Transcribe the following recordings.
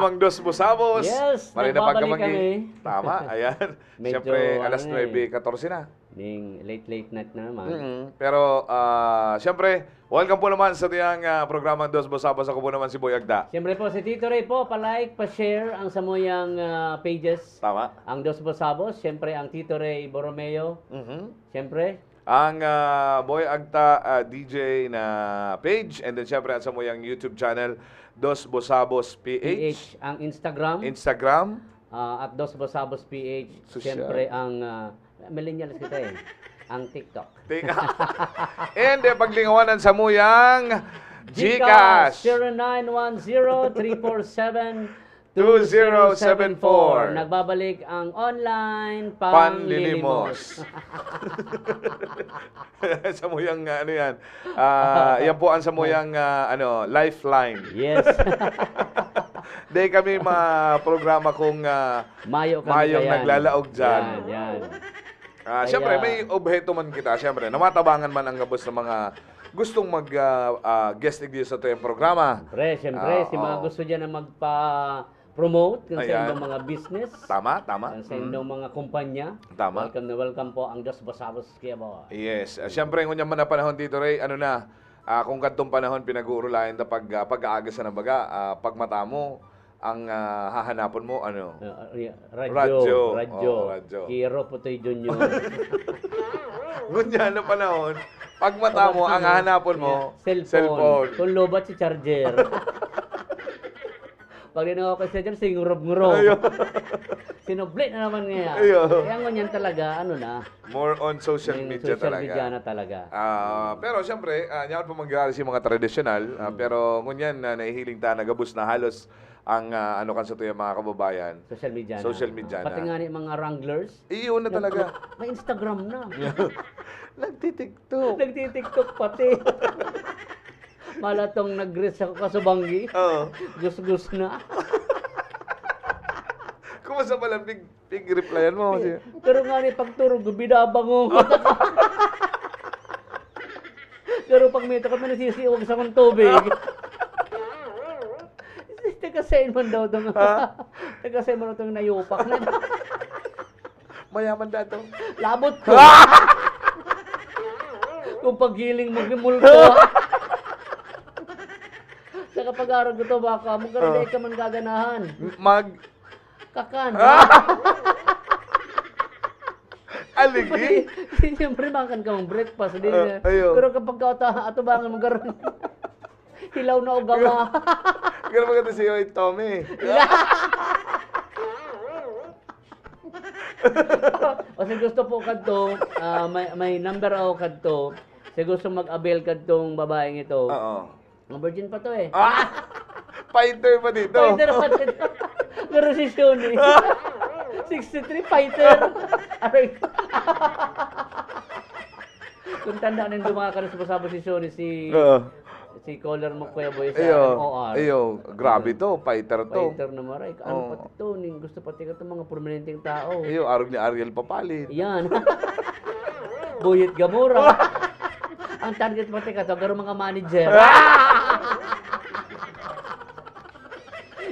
programang Dos Bosabos. Yes, Marina nagbabalik Pagkamangi. Tama, ayan. Medyo, Siyempre, alas ano na 9:14 na. Ning late night na naman. Pero, siyempre, welcome po naman sa tiyang programang Dos Bosabos. Ako po naman si Boy Agda. Siyempre po, si Tito Ray po, pa-like, pa-share ang samuyang pages. Tama. Ang Dos Bosabos, siyempre ang Tito Ray Borromeo. Siyempre, Ang Boy Agta DJ na page. And then, siyempre, sa mo yung YouTube channel, Dos Bosabos PH. ang Instagram, Instagram. at Dos Bosabos PH. Social. Siyempre ang, millennials kita eh, ang TikTok. And paglingawanan sa muyang GCash. 0910-347-2074. Nagbabalik ang online panlilimos. Sa muyang ano yan. Yan po ang sa muyang lifeline. Yes. Di kami programa kung Mayo kami mayong kayan. naglalaog dyan. Yan. Siyempre, may obheto man kita. Siyempre, namatabangan man ang gabos ng mga gustong mag-guest sa ito yung programa. Siyempre, si mga gusto dyan na magpa-promote kung sa Ayan. inyong mga business, Tama. sa inyong mga kumpanya. Tama. Welcome na welcome po ang Dos Bosabos kaya po. Yes. Siyempre, kung man na panahon dito, Ray, kung kadtong panahon pinag-uurulayan na pag-aagas na baga, pag mata mo, ang hahanapon mo, Radyo. Radyo. Hero Putoy Junior. Ngunyan na panahon, pag mata mo, ang hahanapon mo, Cellphone. Kung lobat si charger. Pag dinawa ko siya dyan, singurob-ngurob. Sinublit na naman ngayon. Kaya ngunyan talaga, more on social media social talaga. media na talaga. Pero siyempre, nyaman pa mangyari si mga tradisyonal, pero ngunyan nahihiling ta nagabus na halos ang kan sa tuya mga kababayan. Social media na. Pati nga ni mga wranglers. Iyon na talaga. May Instagram na. Nagtitiktok. Nagtitiktok pati. Malatong nag-greet sa kasubanggi. Oo. Gus-gus na. Kumusta pala big replyan mo? Pero nga ni pagturog, binabango. Pero pag may takot, may nasisiwag sa kong tubig. Tagasayin man daw itong tagasayin man itong nayupak na. Mayaman dato. Labot ko. Kung paghiling magmulto. Sa kapag-arag ko ito, baka magkaroon ka man gaganahan. Kakan. Aligi? Siyempre, makan ka mong breakfast. Pero kapag ato bangan magkaroon. Hilaw na o gama. Ganun maganda si Tommy. O sa gusto po kadto, may number ako kadto. Sa gusto mag-avail kadtong babaeng ito. Oo. Ang virgin pa to eh. Fighter pa dito. Fighter pa dito. Pero si Shoni. 63 fighter. Aray. Kung tandaan nyo mga kanusabasabo si Shoni, si caller mo Kuya Boy sa MOR. Grabe to, fighter to. Fighter na maray. Ano pati to? Gusto pati ka itong mga permanenteng tao. Arog ni Ariel papalit. Yan. Buyit Gamura. Ang target pati ka to, garo mga manager.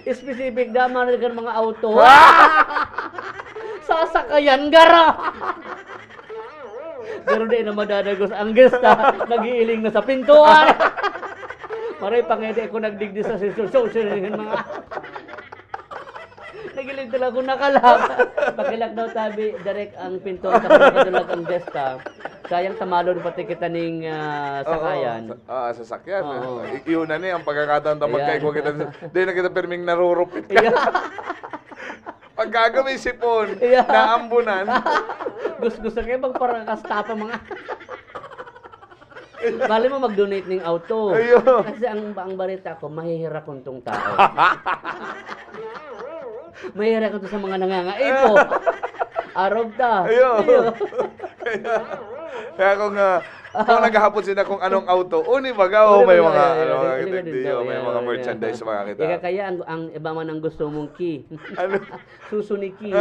Specific daman ng mga auto. Sasakayan gara. Pero di na madadagos ang gesta. Nag-iiling na sa pintuan. Maray pangede ko nagdigdi sa social mga. Nagilig talaga kung nakalak. Pakilak daw tabi, direct ang pintuan sa pagkadulag ang gesta. Sayang tamalon pati kita ning sakayan. Sasakyan. Iyon na niya ang pagkakataon na magkaiko kita. Di na kita perming narurupit ka. Pagkaga may sipon, naambunan. Gusto kayo magparakastapa mga. Bali mo mag-donate ng auto. Kasi ang barita ko, mahihira kong tong tao. Mahihira ko to sa mga nangangaipo. Araw ta. Kaya kung naghahapon sila kung anong auto, uni baga may mga may mga merchandise mga kita. Kaya ang iba man ang gusto mong key. Suso ni key.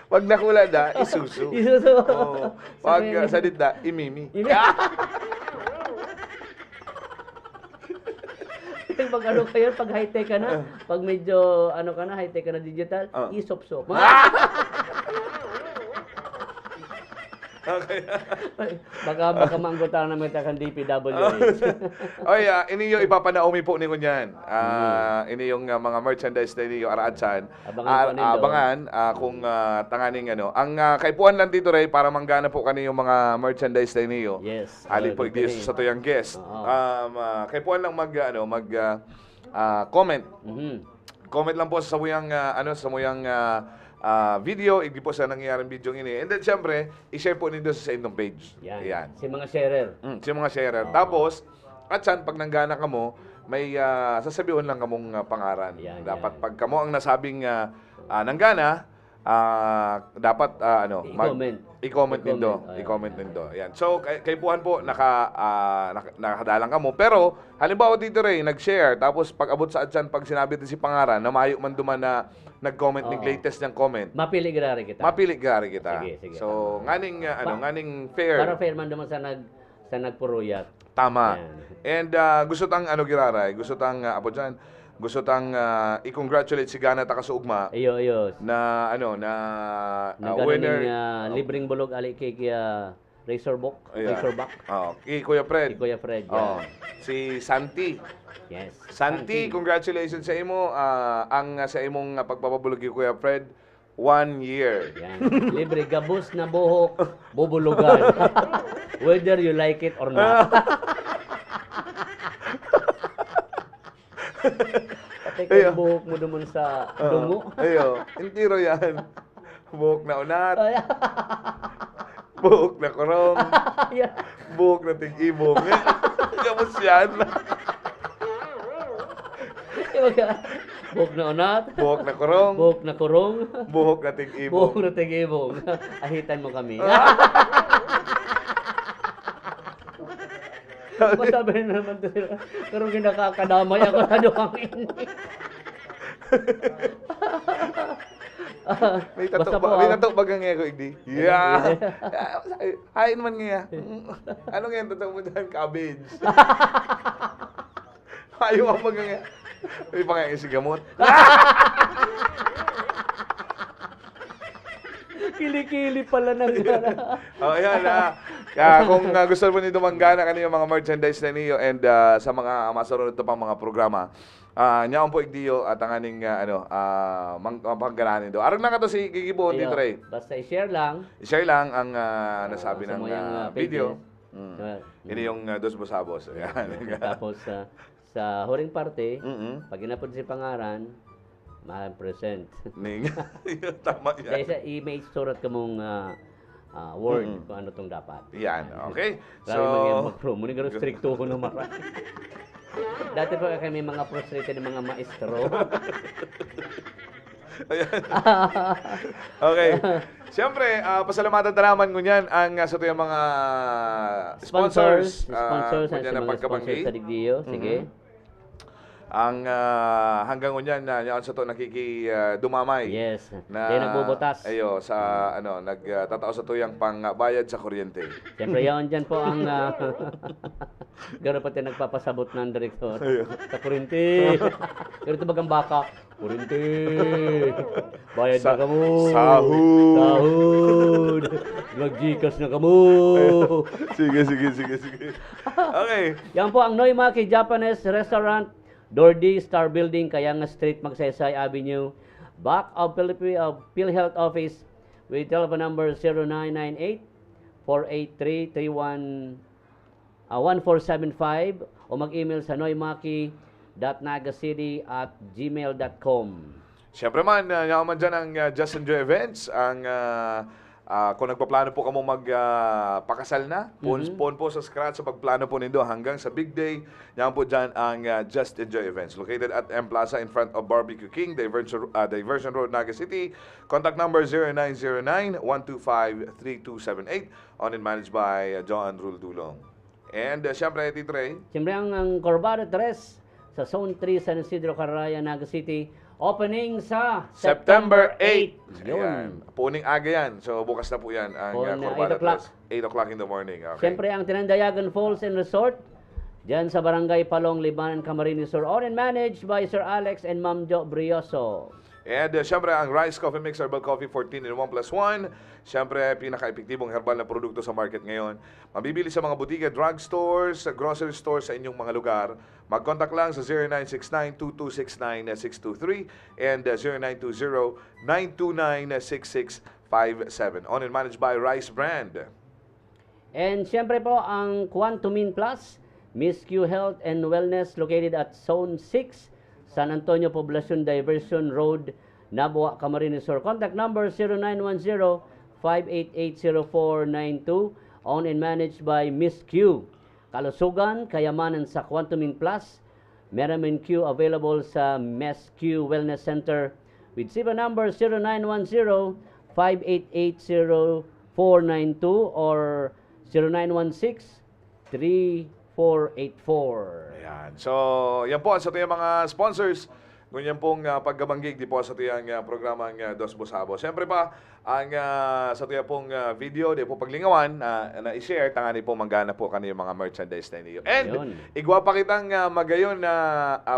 Pag nakula da, isusu. Isusu. Pag sadit da, imimi. pag ano kayo, pag high-tech ka na, pag medyo ano ka na, high-tech ka na digital, isop-sop. Okay. Baka maanggotan na may takang DPWH. Oy, ini yung ipapanaumi po ni kunyan. Ini yung mga merchandise na ini yung araatsan. Abangan po nindo. Abangan kung tanganing ano. Ang kaipuan lang dito Ray para manggana po kani yung mga merchandise na ini yo. Yes. Ali po di sa tuyang guest. Kaipuan lang comment. Comment lang po sa samuyang video, hindi po sa nangyayaring video ini. And then, syempre, i-share po ninyo sa inyong page. Yan. Si mga sharer. Si mga sharer. Tapos, at saan, pag nanggana ka mo, may sasabihin lang kamong pangaran. Dapat pag kamo ang nasabing nanggana, dapat i-comment nindo. Yan. So kay Buhan po nakadalang ka mo. Pero halimbawa dito Ray nag-share tapos pag abot sa atsan pag sinabi din si pangaran na mayo man duman na nag-comment ng latest niyang comment. Mapili gari kita. Sige. So nganing fair. Para fair man duman sa nagpuruyat. Tama. And gusto tang gusto tang i-congratulate si Gana Takasuugma. Iyo. Na winner libreng bulog ali kay Razorback. Kay Kuya Fred. Si Santi. Yes. Santi, congratulations sa imo. Ang sa imong pagpapabulog kay Kuya Fred, 1 year. Yan. Libre gabos na buhok, bubulugan. Whether you like it or not. Pati kung buhok mo naman sa dungo. Hindi ro yan. Buhok na unat. Buhok na korong. Buhok na tig-ibong. Gamos yan. Buhok na unat. Buhok na korong. Buhok na kurong. Buhok na tig-ibong. Buhok na tig-ibong. Ahitan mo kami. Masabi na naman to sila. Pero ginakakadamay ako sa duhangin. May tato ba ang ngeko igdi? Yeah. Hain man nga. Ano nga tato mo dyan? Cabbage. Ayaw ang mag nga. May pangayang si gamot. Kili-kili pala na gana. Ayan kung gusto mo nito manggana kanino mga merchandise na niyo and sa mga masunod to pang mga programa. Nyaon po igdiyo at ang aning mangpangganahan nito. Aron lang ka to si Gigibo dito Ray. Basta i-share lang. I-share lang ang nasabi ng video. Ini yung dos bosabos. Tapos sa huring parte, pag inapod si pangaran, ma-present. Tama yan. Dahil sa image, surat ka mong word kung ano tong dapat. Yan, okay. Grabe mga mag-promo. Ni gano'n stricto ko naman. Dati pa kami mga frustrated ng mga maestro. Ayan. Okay. Siyempre, pasalamatan naman ko niyan ang sa tuyang mga sponsors. Sponsors ang na mga sponsors sa Digdio. Sige. Ang hanggang unyan na yan sa to nakikidumamay. Yes. Na Yan nagbubutas. Sa nagtatao sa tuyang pangbayad sa kuryente. Siyempre yan dyan po ang gano'n pati nagpapasabot ng direktor sa kuryente. Gano'n bagang baka. Kuryente. Bayad na kamo. Sahod. Mag-Gcash na kamo. Sige. Okay. Yan po ang Noimaki Japanese Restaurant, Dordi Star Building, Kayanga Street, Magsaysay Avenue, back of PhilHealth Office with telephone number 0998-483-1475 o mag-email sa noimaki.nagascity@gmail.com. Siyempre man, yaman dyan ang Just Enjoy Events, ang kung nagpaplano po kamo magpakasal na, phone po sa scratch sa pagplano po nindo hanggang sa big day, yan po dyan ang Just Enjoy Events. Located at M Plaza in front of Barbecue King, Diversion Road, Naga City. Contact number 0909-125-3278. Owned and managed by John Rul Dulong. And siyempre, Tito Ray. Siyempre ang Corbado 3 sa Zone 3, San Isidro, Carraya, Naga City. Opening sa September 8. Yun. Puning aga yan. So, bukas na po yan. Ang On, 8 Corbada o'clock. 8 o'clock in the morning. Okay. Siyempre, ang Tinandayagan Falls and Resort, Diyan sa Barangay Palong, Libanan, Camarines Sur. Owned and managed by Sir Alex and Ma'am Jo Brioso. And syempre, ang Rice Coffee Mix Herbal Coffee 14 in 1 plus 1. Syempre, pinaka-epektibong herbal na produkto sa market ngayon. Mabibili sa mga butika, drugstores, grocery stores sa inyong mga lugar. Mag-contact lang sa 0969-2269-623 and 0920-929-6657. Owned and managed by Rice Brand. And siyempre po, ang Quantumin Plus, Miss Q Health and Wellness located at Zone 6, San Antonio Poblacion Diversion Road, Nabua, Camarines Sur. Contact number 0910-588-0492. Owned and managed by Miss Q. Kalusugan, kayamanan sa Quantumin Plus. Meramin Q available sa Miss Q Wellness Center with SIBA number 0910-588-0492 or 0916-3484. Ayan. So, yan po sa tuyang mga sponsors. Ngunyan pong paggabanggig di po sa tuyang programang Dos Bosabos. Siyempre pa, ang sa tuyang pong video, di po paglingawan na i-share, tangani po manggana po kaniyong mga merchandise na niyo. And, Ayun. igwa pa kitang magayon na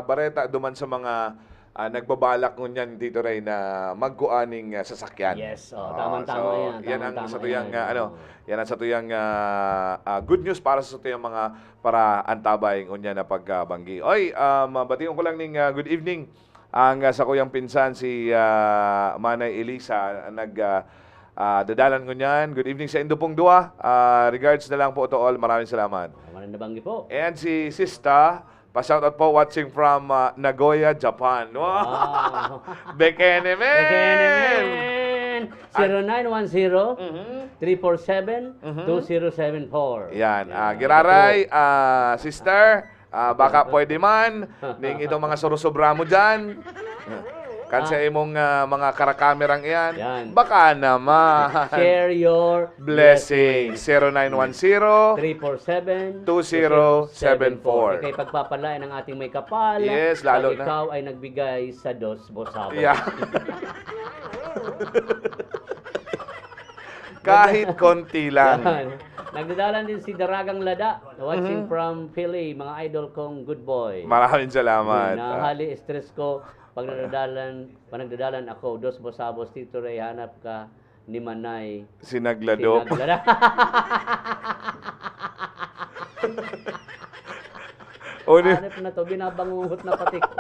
bareta duman sa mga nagbabalak ngunyan dito rin na magkuaning sasakyan. Yes, tamang-tama yan. Yan ang Tamang-tama sa tuyang yan. yan ang sa tuyang good news para sa tuyang mga para antabay ngunyan na pagbanggi. Oy, batiyon ko lang ning good evening ang sa kuyang pinsan si Manay Elisa dadalan ngunyan. Good evening sa Indupong Dua. Regards na lang po to all. Maraming salamat. Maraming nabanggi po. And si Sista, pa-shoutout po watching from Nagoya, Japan. Wow! Bekene men! Bekenemen! 0910-347-2074. Yan. Giraray, sister, baka pwede man, ning itong mga surusobra mo dyan. Kansa imong mga karakamerang iyan, Yan. baka naman. Share your Blessing. 0910 2074. Ikay pagpapalain ng ating may kapal. Yes, lalo pag na. ikaw ay nagbigay sa Dos Bosabos. Yeah. Kahit konti lang. Yan. Nagdadalan din si Daragang Lada, watching from Philly, mga idol kong good boy. Maraming salamat. Nahali stress ko pag nagdadalan ako, Dos Bosabos, Tito Ray, hanap ka ni Manay. Sinagladok. Sinaglada. Hanap na to, binabangungot na pati ko.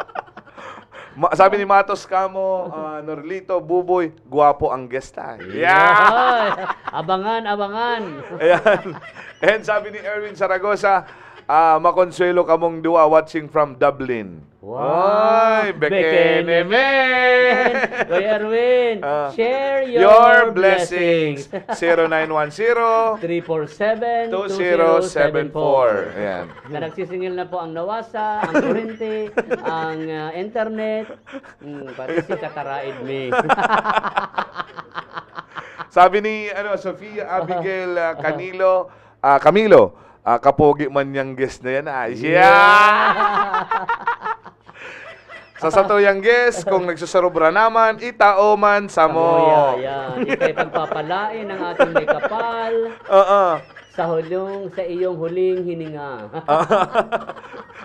Sabi ni Matos Kamo, Norlito, Buboy, guwapo ang guest tayo. Ay, abangan, abangan. Ayan. And sabi ni Erwin Zaragoza, makonsuelo kamong duwa watching from Dublin. Ay, Bekene men! Kuya Erwin, share your blessings. 0910-347-2074. Ayan. Na nagsisingil na po ang nawasa, ang kurente, ang internet. Pati si Kataraid me. Sabi ni Sofia Abigail Camilo, kapogi man niyang guest na yan. Sa satuyang guest, kung nagsusarubra naman, itao man sa mo. Yan. Ikay pagpapalain ng ating may kapal. Sa iyong huling hininga.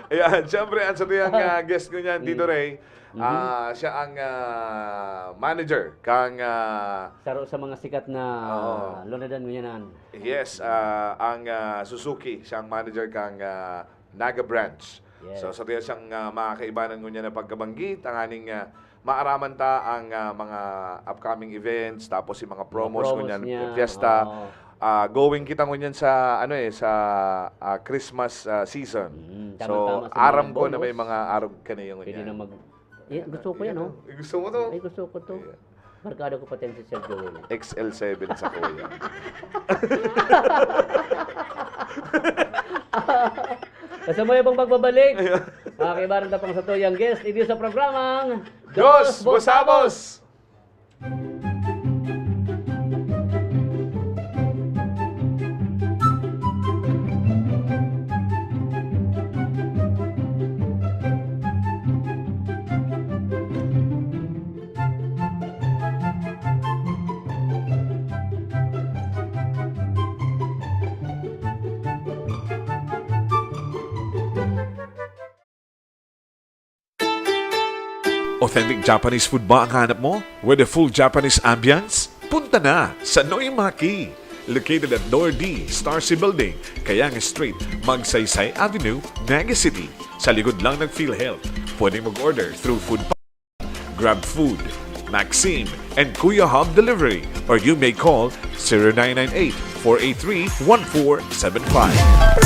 Ayan, siyempre, ang satuyang guest ko niyan, Tito Ray, siya ang manager kang Saro sa mga sikat na lunadan mo yan. yes, ang Suzuki, siyang manager kang Naga Branch. Yes. So sa tiyan siyang makakaibanan ko niya na pagkabanggit, ang aning maaraman ta ang mga upcoming events, tapos yung mga promos ko niyan, fiesta. Going kita ko niyan sa sa Christmas season. So Tama-tama sa aram mga ko na bonus. may mga arog kaniya Pwede niyan. na gusto ko yan, Gusto mo to? Ay, gusto ko to. Markado ko pati si Sir Joel. XL7 sa kuya. Kasama yung pagbabalik. Kibaran tapang sa tuyang guest. Ibig sa programang Dos Bosabos! Authentic Japanese food ba ang hanap mo? With a full Japanese ambience? Punta na sa Noimaki! Located at Door D, Star C Building, Kayang Street, Magsaysay Avenue, Naga City. Sa likod lang ng PhilHealth. Pwede mag-order through Food Grab Food, Maxime, and Kuya Hub Delivery. Or you may call 0998-483-1475.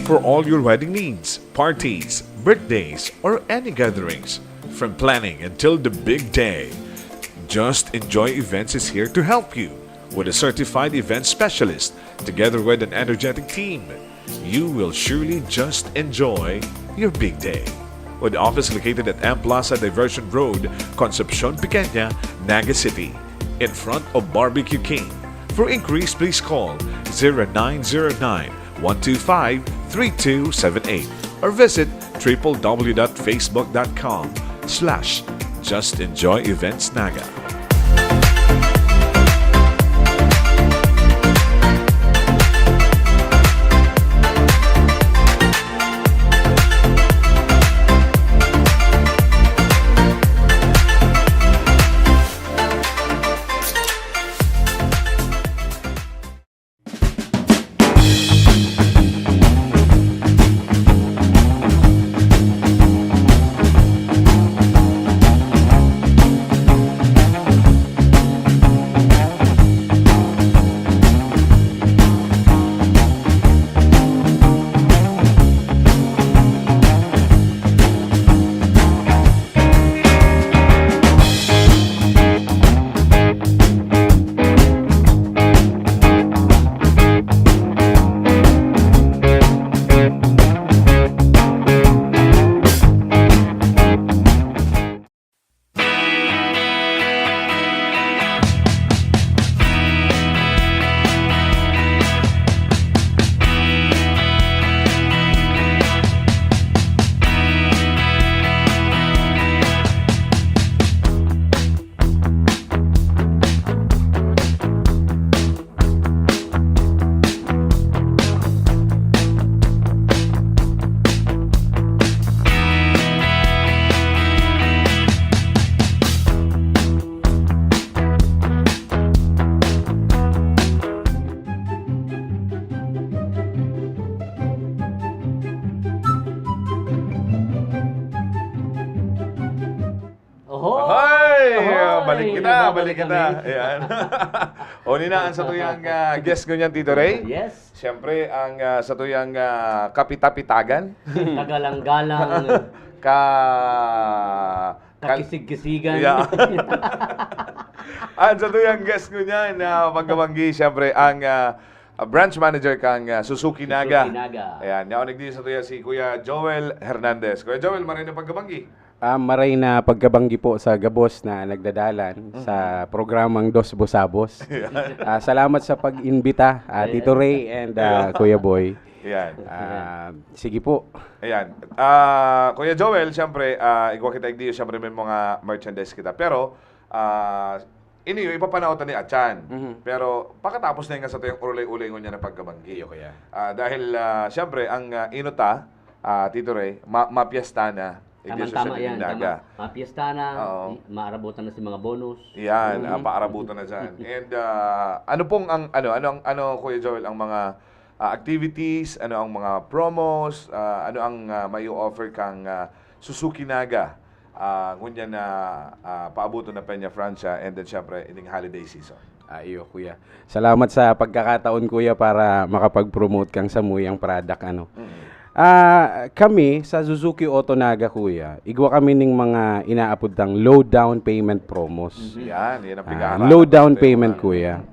For all your wedding needs, parties, birthdays, or any gatherings, from planning until the big day, Just Enjoy Events is here to help you. With a certified event specialist, together with an energetic team, you will surely just enjoy your big day. With office located at M Plaza Diversion Road, Concepcion, Pequeña, Naga City, in front of Barbecue King. For inquiries, please call 0909-125-3278 or visit www.facebook.com/Just Enjoy Events Naga. Balik kita. Ayan. O ninaan sa tuyang guest ko niyan, Tito Ray. Yes. Siyempre, ang sa tuyang kapitapitagan. Kagalang-galang. Kakisig-kisigan. Yeah. At sa tuyang guest ko niyan, pagkabanggi, siyempre, ang branch manager kang Suzuki Naga. Suzuki Naga. Ayan, naonig din sa tuya si Kuya Joel Hernandez. Kuya Joel, maray na pagkabanggi. Maray na pagkabanggi po sa Gabos na nagdadalan sa programang Dos Bosabos. Salamat sa pag-imbita, Tito Ray and Kuya Boy. Ayan. Sige po. Ayan. Kuya Joel, siyempre, ikaw kita igdiyo, siyempre may mga merchandise kita. Pero, iniyo, ipapanautan ni Achan. Pero, pakatapos na yung sa tuyang ulay-ulay niya na pagkabanggi. Kuya. Dahil, siyempre, ang inuta, Tito Ray, mapiesta na. Tama yan. Mapiesta na, maarabutan na si mga bonus. Yan, paarabutan na dyan. And ano pong ang ano Kuya Joel ang mga activities, ano ang mga promos, ano ang may offer kang Suzuki Naga ngunyan na paabuto na Peña Francia and then syempre ining holiday season. Iyo, Kuya. Salamat sa pagkakataon, Kuya, para makapag-promote kang sa muyang product, ano. Kami sa Suzuki Auto Naga, Kuya, igwa kami ng mga inaapod ng low down payment promos. Yan ang pinag-aaralan. Low down payment, Kuya.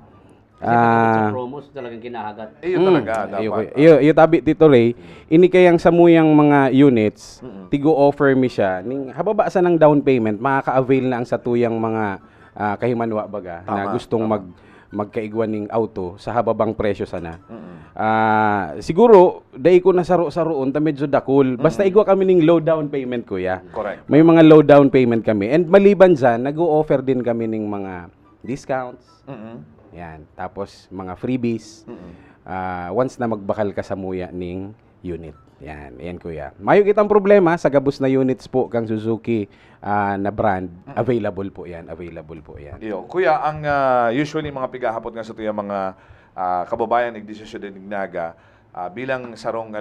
Kasi sa promos talagang kinahagat. Iyo talaga, dapat. Iyo tabi, Tito Ray, ini kayang sa muyang mga units, tigo-offer mi siya. Ning hababa sa ng down payment, makaka-avail na ang sa tuyang mga kahimanwa baga na gustong magkaigwan ng auto sa hababang presyo sana. Siguro dai ko na saro-saroon ta medyo dakol. Basta igwa kami ning low down payment, Kuya. Correct. May mga low down payment kami. And maliban diyan, nag-o-offer din kami ning mga discounts. Mm-mm. Yan. Tapos mga freebies. Mm-mm. Once na magbakal ka sa muya ning unit. Yan. Yan kuya. Mayo kitang problema sa gabos na units po kang Suzuki na brand. Available po yan. Available po yan. Iyo. Kuya, ang usually mga pigahapot nga sa tuya mga kababayan igdesisyon din ignaga bilang sarong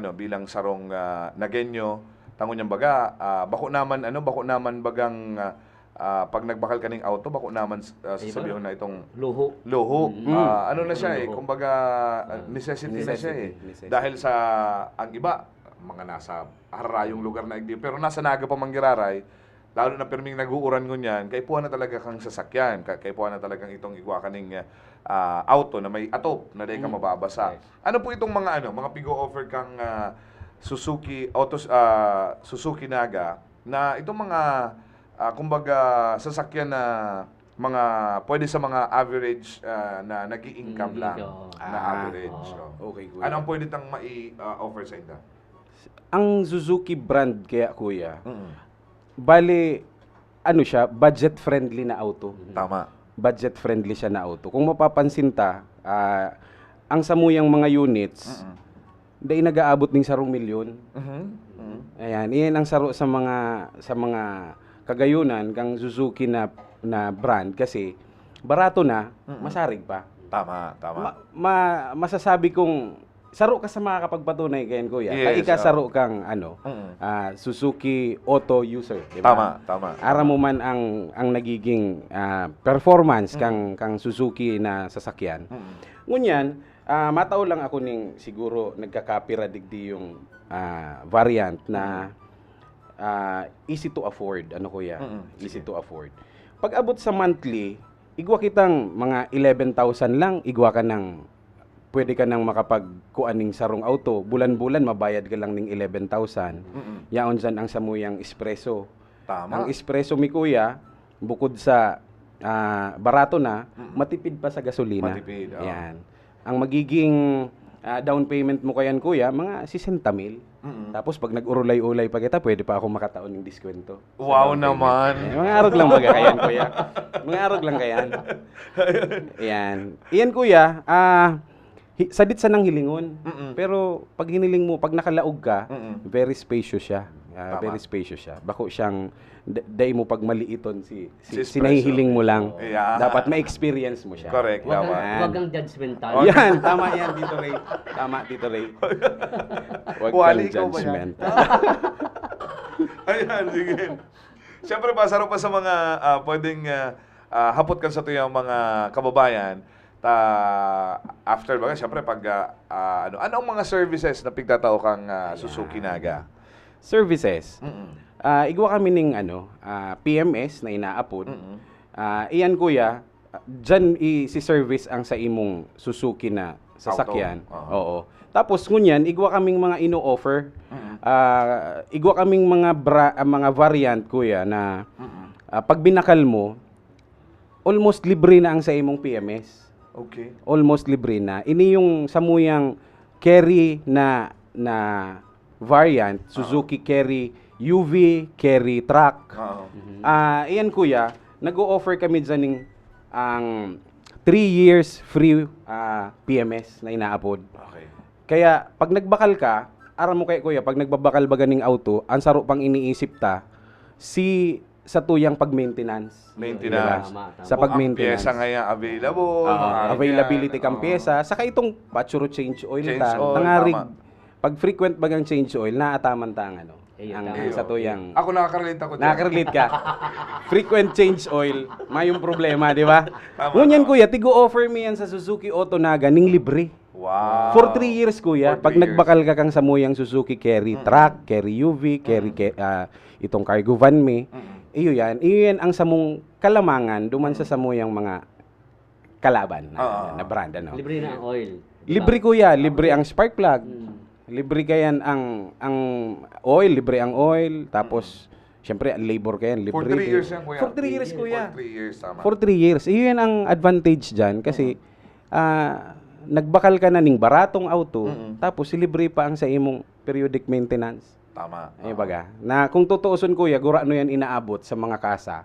nagenyo tangon yang baga bako naman bagang pag nagbakal kaning auto bako naman sasabihin na itong Luho. ano na siya kumbaga necessity na siya Necessity. dahil sa ang iba mga nasa harayong lugar na igdi pero nasa naga pa manggiraray lalo na pirming naguuran ngunyan kay puha na talaga kang sasakyan kay puha na talagang itong igwa kaning auto na may atop na dahil ka mababasa. Ano po itong mga mga pigo-offer kang Suzuki autos Suzuki Naga na itong mga kumbaga sasakyan na mga pwede sa mga average na nag-i-income lang na average. Okay, kuya. Ano ang pwede tang mai-offer sa inyo? Ang Suzuki brand kaya kuya, bali, ano siya, budget-friendly na auto. Tama. Budget-friendly siya na auto. Kung mapapansin ta, ang samuyang mga units, dahil nag-aabot ng 1 milyon. Ayan, iyan ang saro sa mga kagayunan kang Suzuki na brand kasi barato na, masarig pa. Tama. Masasabi kong saro ka sa mga kapagpatunay kayan kuya. Yes, Kaya saro kang Suzuki auto user, di ba? Tama. Ara mo man ang nagiging performance kang Suzuki na sasakyan. Ngunyan, matao lang ako ning siguro nagka-copy digdi yung variant na easy to afford. Ano kuya? Easy to afford. Pag abot sa monthly, igwa kitang mga 11,000 lang, igwa ka ng pwede ka nang makapagkuaning sarong auto. Bulan-bulan, mabayad ka lang ng 11,000. Yaon dyan ang samuyang espresso. Tama. Ang espresso mi kuya, bukod sa barato na, matipid pa sa gasolina. Matipid, oo. Yan. Ang magiging down payment mo kayan kuya, mga 60,000. Tapos pag nag-urulay-ulay pa kita, pwede pa ako makataon ng diskwento. Wow naman. Mga arog lang baga kayan kuya. Mga arog lang kayan. Yan. Iyan kuya, sadit sa nang hilingon. Pero pag hiniling mo, pag nakalaog ka, very spacious siya. Very spacious siya. Bako siyang dahil mo pag maliiton sinahihiling mo lang. Yeah. Dapat ma-experience mo siya. Correct. Wag kang judgmental. Yan, tama yan Tito Ray. Tama Tito Ray. Huwag Wally, kang ikaw ba yan? judgmental. Ayan, sige. Siyempre, pasaro pa sa mga pwedeng hapot kan sa ito yung mga kababayan. After ba, siyempre, pag anong mga services na pigtatao kang Suzuki Naga? Services. Igwa kami ng PMS na inaapod. Iyan kuya, dyan si-service ang sa imong Suzuki na sasakyan. Auto. Oo. Tapos ngunyan, igwa kaming mga ino-offer. Igwa kaming mga variant kuya na pag binakal mo, almost libre na ang sa imong PMS. Okay. Almost libre na. Ini yung samuyang carry na variant, Suzuki Carry UV, Carry Truck. Iyan kuya, nag-o-offer kami dyan ng ang 3 years free PMS na inaapod. Okay. Kaya pag nagbakal ka, aram mo kay kuya, pag nagbabakal baga ning auto, ang saro pang iniisip ta, sa tuyang pag-maintenance. Maintenance. Tama. Sa Kung ang pag-maintenance. pyesa ngayon available. Availability kang Oo. pyesa, saka itong patchuro change oil Change ta. oil, Nangarig, tama. pag frequent bagang change oil, naataman ta ang Ayun, ang tama. sa tuyang. Ako nakaka-relate ako dyan. Nakaka-relate ka. Frequent change oil, may yung problema, di ba? Tama, Ngunyan tama. kuya, tigo-offer mo yan sa Suzuki Auto Naga, ning libre. Wow. For 3 years kuya, For pag 3 years. nagbakal ka kang samuyang Suzuki Carry Truck, Carry UV, Carry itong cargo van me, iyo yan ang samong kalamangan duman sa samuyang mga kalaban na brand. Ano? Libre na ang oil. Libre kuya, libre ang spark plug. Libre kayan ang oil, libre ang oil, tapos syempre ang labor kayan, libre. For 3 years yan, kuya. For 3 years kuya. For 3 years, tama. For 3 years. Iyon ang advantage dyan kasi nagbakal ka na ning baratong auto, tapos libre pa ang sa imong periodic maintenance. Tama. Ay baga. Na kung tutuuson kuya, gura ano yan inaabot sa mga kasa.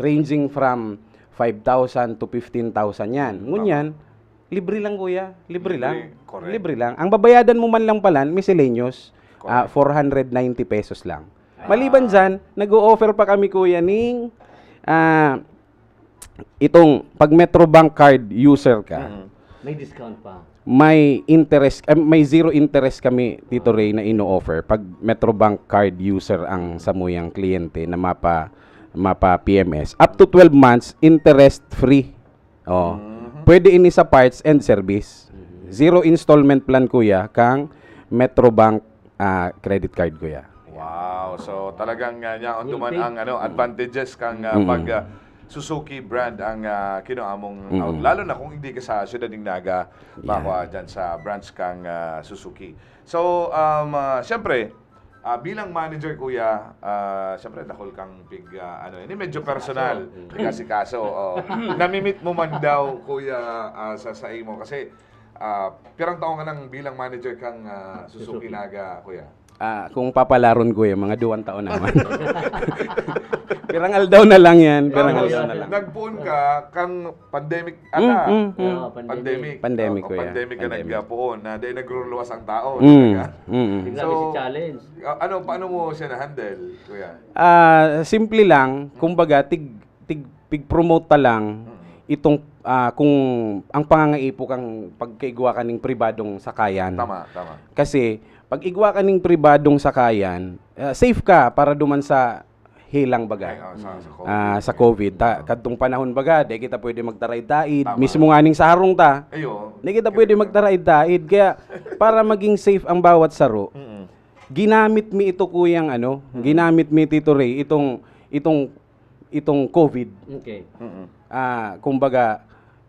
Ranging from 5,000 to 15,000 yan. Ngunyan, libre lang kuya, libre lang. correct. Libre lang. Ang babayadan mo man lang pala, miscellaneous, 490 pesos lang. Maliban dyan, nag-o-offer pa kami kuya ng itong pag Metrobank card user ka, May discount pa. may interest, may zero interest kami, Tito Ray, na ino-offer pag Metrobank card user ang samuyang kliyente na mapa PMS. Up to 12 months, interest free. Oh. Pwede ini sa parts and service. Zero installment plan kuya kang Metrobank credit card kuya. Wow. So talagang niya on duman Full ang advantages kang pag Suzuki brand ang kinoamong lalo na kung hindi ka sa Ciudad ng Naga makuha dyan sa branch kang Suzuki. So syempre bilang manager kuya, syempre dahol kang ini medyo personal kasi kaso namimit mo man daw kuya sa imo kasi pirang taon ka nang bilang manager kang Suzuki Naga kuya. Kung papalaron kuya, mga 2 taon naman. Pirang aldaw na lang yan. Pirang aldaw na lang. Nagpuon ka kang pandemic ata. Pandemic. Pandemic, Oo, kuya. pandemic ka Pandemic. nagpuon na dahil nagluluwas ang tao. Bigla So, may challenge. paano mo siya na-handle, kuya? Simple lang, kumbaga tig-promote ta lang itong kung ang pangangaipo kang pagkaigwa ka ng pribadong sakayan. Tama. Kasi pag igwa ka ng pribadong sakayan, safe ka para duman sa hilang baga. Sa COVID. Kadtong panahon baga, di kita pwede magtaray-taid. Mismo nga ning sa harong ta, Ayo. di kita pwede magtaray-taid. Kaya para maging safe ang bawat saro, ginamit mi ito kuyang ginamit mi Tito Ray itong COVID. Okay. Kumbaga,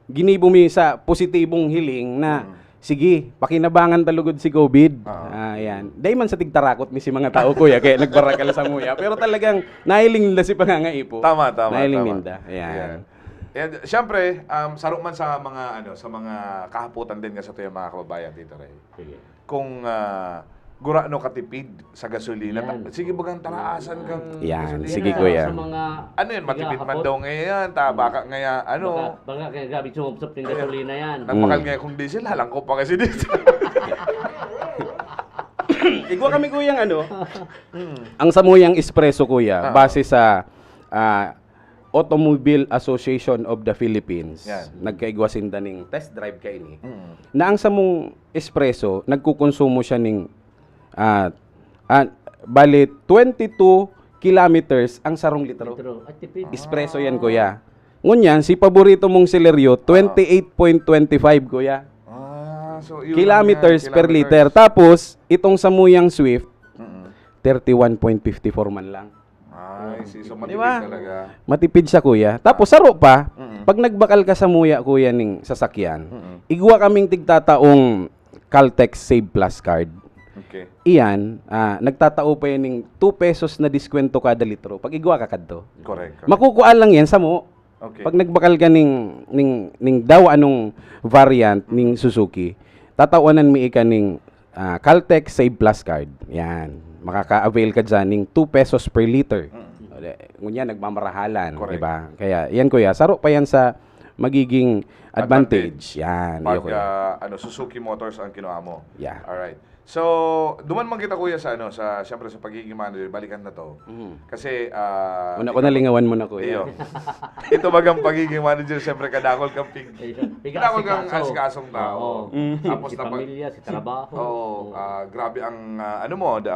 ginibo mi sa positibong hiling na sige, pakinabangan talugod si COVID. Ayan. Dahil man sa tigtarakot mi si mga tao kuya, kaya nagbarakal sa nguya. Pero talagang nahiling nila si pangangaipo. Tama. Nahiling ninda. Ayan. And syempre, saro man sa mga mga kahaputan din nga sa tuyang mga kababayan dito Ray. Sige. Kung gurano katipid sa gasolina. Yan. Sige bagang taraasan kang Yan, gasolina. sige, kuya. Sa mga Ano yan, matipid man daw ngayon. Baka ngaya, Baka kaya gabi sumupsop ng gasolina yan. nagpakal ngaya kung diesel, halang ko pa kasi diesel. Igwa kami kuyang ang samuyang espresso kuya, base sa Automobile Association of the Philippines. Yan. Nagkaigwasin da ning test drive kay ni. Na ang samong espresso, nagkukonsumo siya ning bali 22 kilometers ang sarong litro. At tipid. Espresso yan kuya. Ngunyan, si paborito mong Celerio, 28.25 kuya. So, yun Kilometers lang yan, per liter. Tapos, itong samuyang Swift, 31.54 man lang. Ay, so matipid Diba? talaga. Matipid siya kuya. Tapos saro pa, pag nagbakal ka sa muya kuya ning sasakyan, igwa kaming tigtataong Caltex Save Plus card. Okay. Iyan, nagtatao pa yan ng 2 pesos na diskwento kada litro. Pag igwa ka kadto. Correct. Makukuha lang yan sa mo. Okay. Pag nagbakal ka ning daw anong variant ning Suzuki, tatawanan mi ika ning Caltex Save Plus card. Yan. Makaka-avail ka dyan ng 2 pesos per liter. Ngunyan, nagmamarahalan. Correct. Diba? Kaya, yan kuya, saro pa yan sa magiging advantage. Yan. Pag iyo, kuya. Suzuki Motors ang kinuha mo. Yeah. Alright. So, duman man kita kuya sa syempre sa pagiging manager, balikan na to. Kasi Una ko nalingawan mo na kuya. iyo. Ito bagang pagiging manager, syempre kadakol kang kadakol kang asikasong tao. Tapos Si pamilya, si trabaho. grabe ang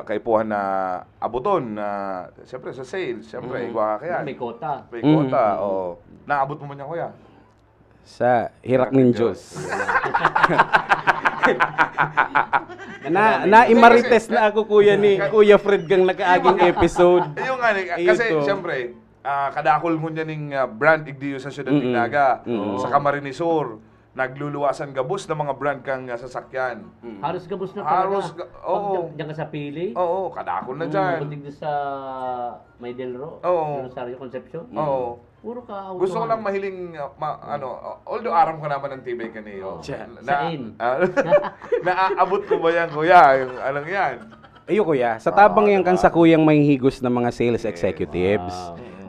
kaipuhan na abuton na syempre sa sales, syempre igwa ka kaya. May kota. May kota. Naabot mo man yan kuya. Sa hirak ng Diyos. Na-imarites na ako kuya ni Kuya Fred kang nakaaging episode. Yung nga, kasi Ito. siyempre, kadakol mo niya ng brand igdiyo sa Ciudad ng Naga, sa Camarines Sur, nagluluwasan gabos ng mga brand kang sasakyan. Halos gabos na talaga. oo. Diyan ka sa pili. Oo, kadakol na dyan. Puntig sa May Delro. Oo. Rosario Concepcion. Oo. Puro ka. Gusto ko lang mahiling, although aram ko naman ng tibay kaniyo. Sain. Naaabot ko ba yan, kuya? Yung anong yan? Ayo kuya, sa tabang yan kan sa kuyang may higos ng mga sales executives.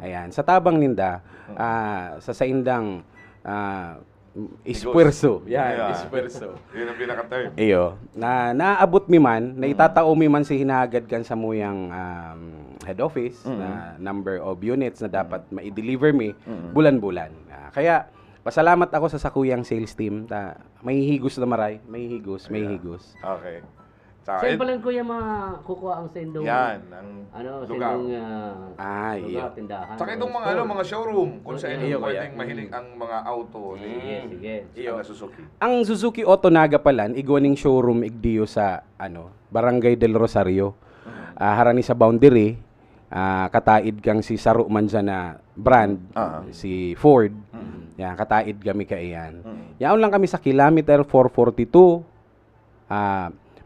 Ayan, sa tabang ninda, sa saindang esfuerzo. Yeah. Yan, esfuerzo. Yun ang pinaka-term. Iyo, na naabot mi man, na itatao mi man si hinagad kan sa muyang head office na number of units na dapat ma-deliver mi bulan-bulan. Kaya pasalamat ako sa sakuyang sales team ta may higos na maray, may higos. Okay. Saan pa lang kuya makukuha ang sendong Yan, ang lugar. sendong iyo. tindahan. Saka itong mga store. mga showroom kung saan Iyo, pwedeng mahilig ang mga auto Sige. ng Suzuki. Ang Suzuki Otonaga palan igwaning showroom igdiyo sa Barangay del Rosario. Harani sa boundary, kataid kang si Saro man dyan na brand, si Ford. Yan, kataid kami kaiyan. Yaon lang kami sa kilometer 442,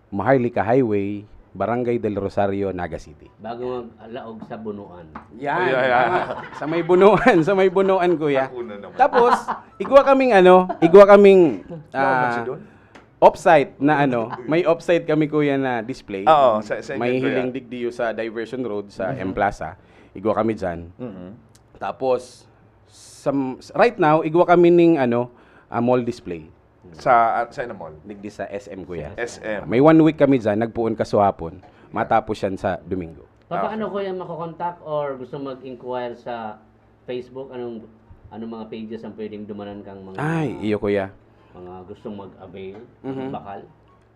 Maharlika Highway, Barangay del Rosario, Naga City. Bago maglaog sa bunuan. Yan. Yeah. Sa may bunuan kuya. Una naman. Tapos, igwa kaming offsite na may offsite kami kuya na display. Oo, sa May inyo, hiling kuya. digdiyo sa Diversion Road sa M Plaza. Igwa kami dyan. Tapos, right now, igwa kami ning mall display. Sa mall? Digdi sa SM kuya. SM. May 1 week kami dyan, nagpuon kasuhapon. Matapos yan sa Domingo. Paano kuya makokontak or gusto mag-inquire sa Facebook? Anong mga pages ang pwedeng dumanan kang mga Iyo kuya. mga gustong mag-avail, bakal?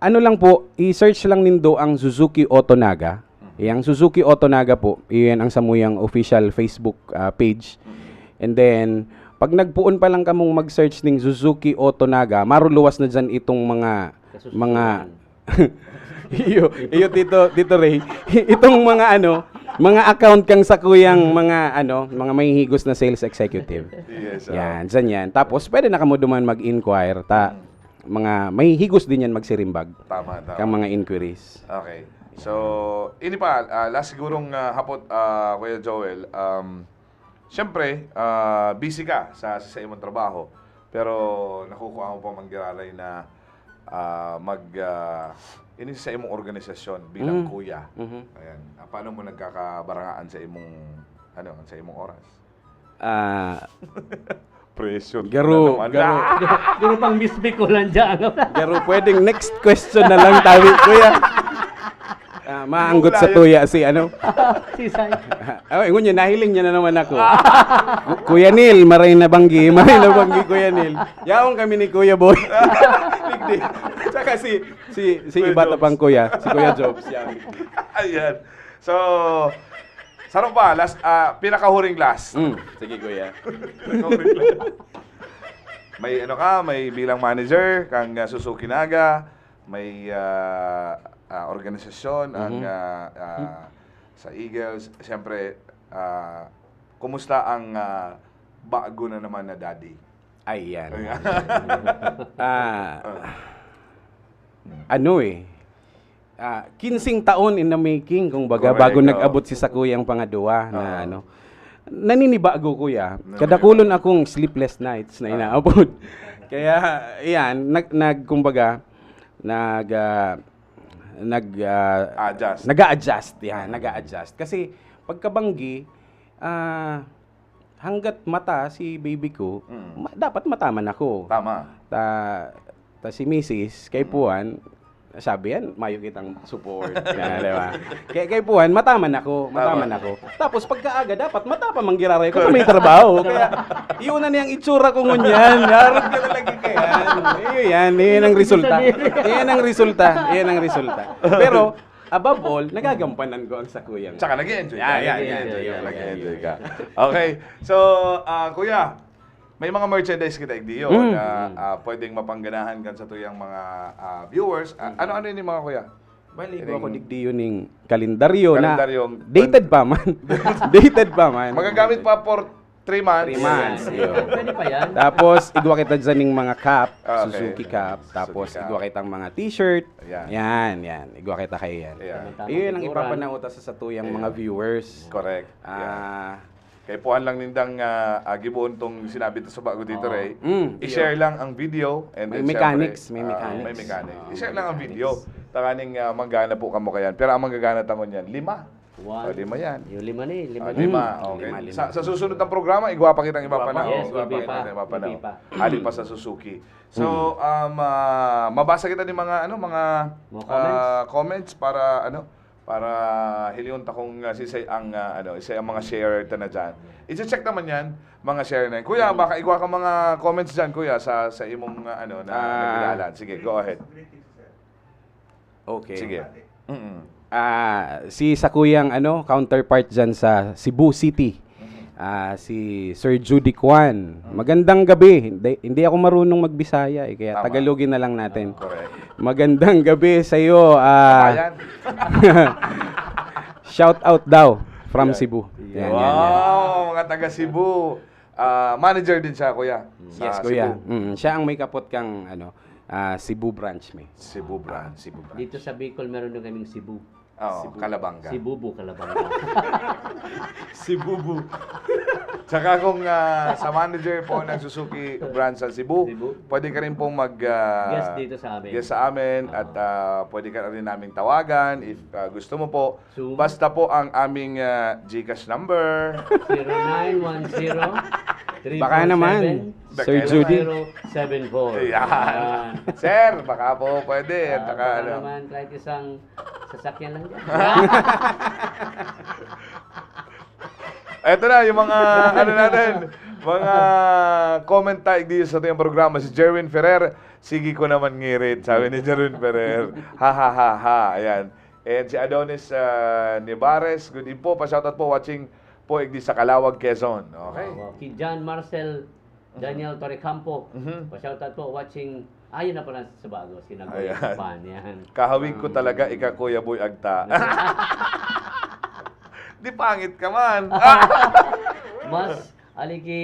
Ano lang po, i-search lang nindo ang Suzuki Otonaga. Yang Suzuki Otonaga po, iyan ang samuyang official Facebook page. And then, pag nagpuon pa lang kamong mag-search ng Suzuki Otonaga, maruluwas na dyan itong mga iyo Tito Ray, itong mga account kang sa kuyang mga may higos na sales executive. Yes. Yan, dyan yan. Tapos, pwede na kamo duman mag-inquire. Mga may higos din yan magsirimbag. Tama. Kang mga inquiries. Okay. So, ini pa, last sigurong hapot, Kuya Joel, siyempre, busy ka sa imong trabaho, pero nakukuha mo pa manggiralay na ini sa imong organisasyon bilang kuya. Ayan. Paano mo nagkakabarangaan sa imong oras? Pressure. Garo. Duro pang misbik ko lang dyan. Garo, pwedeng next question na lang tawi, kuya. Maanggot sa tuya si Sisay. Ingon niya, nahiling niya na naman ako. Kuya Neil, maray na banggi, Kuya Neil. Yaong kami ni Kuya Boy. Digdi. Tsaka si iba Jobs. pang kuya, si Kuya Jobs. Yan. Ayan. So, sarap pa, pinakahuring last. Sige kuya. Pinakahuring last. May bilang manager, kang Suzuki Naga, may organisasyon, ang sa Eagles. Siyempre, kumusta ang bago na naman na daddy? Ayan. Ayan. Kinsing taon in the making, kung baga, Correct, bago oo. nag-abot si Sakuyang pangadua na naninibago kuya. Kadakulon akong sleepless nights na inaabot. Kaya, iyan, Adjust. nag-a-adjust. Yan, nag-a-adjust. Kasi, pagkabanggi, hanggat mata si baby ko, dapat mataman ako. Tama. Ta si Mrs. kay Puan, sabi yan, mayo kitang support. Di ba? Kay Puan, mataman ako. Tapos pagkaaga, dapat mata pa manggiraray ko kung may trabaho. Kaya, iyon na niyang itsura ko ngunyan. Harap ka talaga kayan. Iyon ang resulta. Iyon ang resulta. Pero, above all, nagagampanan ko ang sakuyang. Tsaka nag-enjoy ka. Yan. Nag-enjoy ka. Okay. So, Kuya, may mga merchandise kita igdiyo na pwedeng mapangganahan kan sa tuyang mga viewers. Ano-ano yun yung mga kuya? Bali ko ako digdiyo ning kalendaryo na Kalendaryong- dated pa man. Magagamit pa for 3 months. 3 months. Yun. Pwede pa yan. Tapos, igwa kita dyan ng mga cap, Okay. Suzuki cap. Tapos, Suzuki cap. igwa kitang mga t-shirt. Yan. Yan. Igwa kita kayo yan. Ayan. Iyon ang ipapanauta sa tuyang mga viewers. Correct. Kay puan lang nindang gibuon tong sinabi to sa bago dito, Ray. I-share lang ang video and May then mechanics, syempre, may mechanics. may mechanics. I-share lang ang video. Takaning manggana po kamo kayan. Pero ang manggagana tangon yan, 5. 1. Lima yan. Yung 5 na eh. 5 na. Lima, okay. Lima. Sa susunod ng programa, igwapa kitang iba pa na. Yes, Igwapa will be kita pa. ng iba pa na. Will be pa. Hali pa sa Suzuki. So, mabasa kita ng mga Mga comments para para hiliyon ta kung sisay ang isa ang mga share ta na diyan. I-check naman 'yan, mga share na. Kuya, baka igwa ka mga comments diyan, kuya, sa imong na nagbidalan. Sige, go ahead. Okay. Sige. Mm-mm. Si sa kuyang counterpart dyan sa Cebu City. Si Sir Judy Kwan. Magandang gabi. Hindi ako marunong magbisaya kaya Tama. Tagalogin na lang natin. Correct. Magandang gabi sa iyo. Ayan. Shout out daw from Cebu. Yan, yan, yan. Wow, mga taga Cebu. Manager din siya, kuya. Yes, Sa kuya. Cebu. Siya ang may kapot kang Cebu branch may. Cebu brand. Dito sa Bicol, meron din kaming Cebu. Oo, Kalabanga. Cebubu, Kalabanga. Cebubu. Tsaka kung sa manager po ng Suzuki brand sa Cebu, Cebu. pwede ka rin pong Guest dito sa amin. guest sa amin at pwede ka rin naming tawagan if gusto mo po. Zoom. Basta po ang aming GCash number. 0910 Baka naman, Sir Judy. 074. Yan. Sir, baka po pwede. At saka, Baka naman kahit isang sasakyan lang dyan. Eto na, yung mga, natin, mga comment tayo dito sa ating programa. Si Jerwin Ferrer, sige ko naman ngirit. Sabi ni Jerwin Ferrer, ha ha ha ha. Ayan. And si Adonis Nibares, good evening po. Pa-shoutout po watching po igdi sa Calawag, Quezon. Okay. Si John Marcel Daniel Torrecampo. Pa-shoutout po watching. Ayun na pala sa bago. Sinagoy Ayan. ang pan. Yan. Kahawig ko talaga, ika Kuya Boy Agta. Di pangit ka man. Mas aliki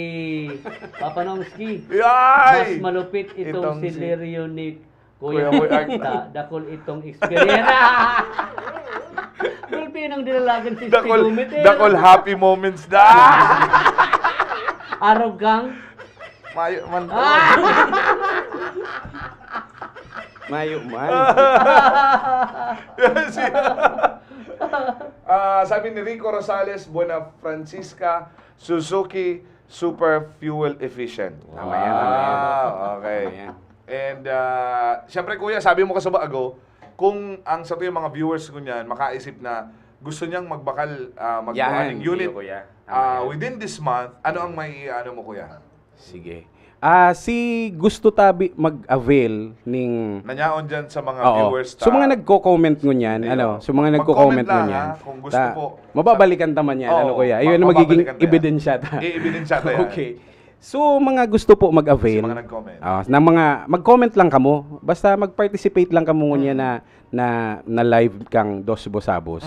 Papanongski. Yay! Mas malupit itong si si- Lirio ni Kuya Kuya Boy Agta. Dakol itong experience. Pilipinong dinalagan si kilometer. Dakol happy moments da. Arrogant. Mayo man to. Mayo man. Sabi ni Rico Rosales, Buena Francisca, Suzuki Super Fuel Efficient. Tama yan, tama yan. Okay. Tama yan. And syempre kuya, sabi mo kasi bago, kung ang sa yung mga viewers ko niyan, makaisip na gusto niyang magbakal, magbuka ng unit kuya. Tama yan. within this month, ano ang may mo kuya? Sige. Si gusto tabi mag-avail ning Nanyaon dyan sa mga Oo. viewers. So mga nagko-comment ngunyan, Ayun. so mga nagko-comment Mag-comment lang, ngunyan. ha, kung gusto po. Mababalikan taman yan, Oo, kuya. Ayun ang magiging mababalikan yan. ebidensya ta. I-ebidensya ta yan. Okay. So mga gusto po mag-avail. Sa mga nag-comment. Na mga mag-comment lang kamo. Basta mag-participate lang kamo ngunyan na live kang Dos Bosabos.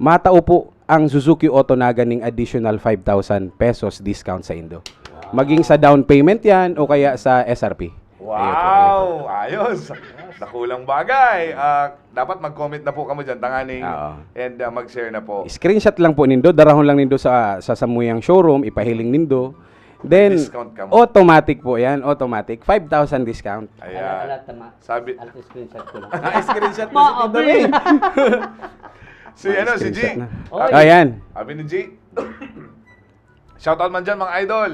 Matao po ang Suzuki Otonaga ning additional 5,000 pesos discount sa Indo. Maging sa down payment yan o kaya sa SRP. Wow! Ayos! Nakulang bagay. Dapat mag-comment na po kamo dyan, tanganing. Oo. And mag-share na po. Screenshot lang po nindo, darahon lang nindo sa samuyang showroom, ipahiling nindo. Then Discount ka mo. automatic po 'yan, automatic 5,000 discount. Ayan. Alat tama. Sabi, Alat screenshot ko lang. Screenshot Maabi. si si G. na. Oy. Ayan. Sabi ni G. Shoutout man dyan, mga idol.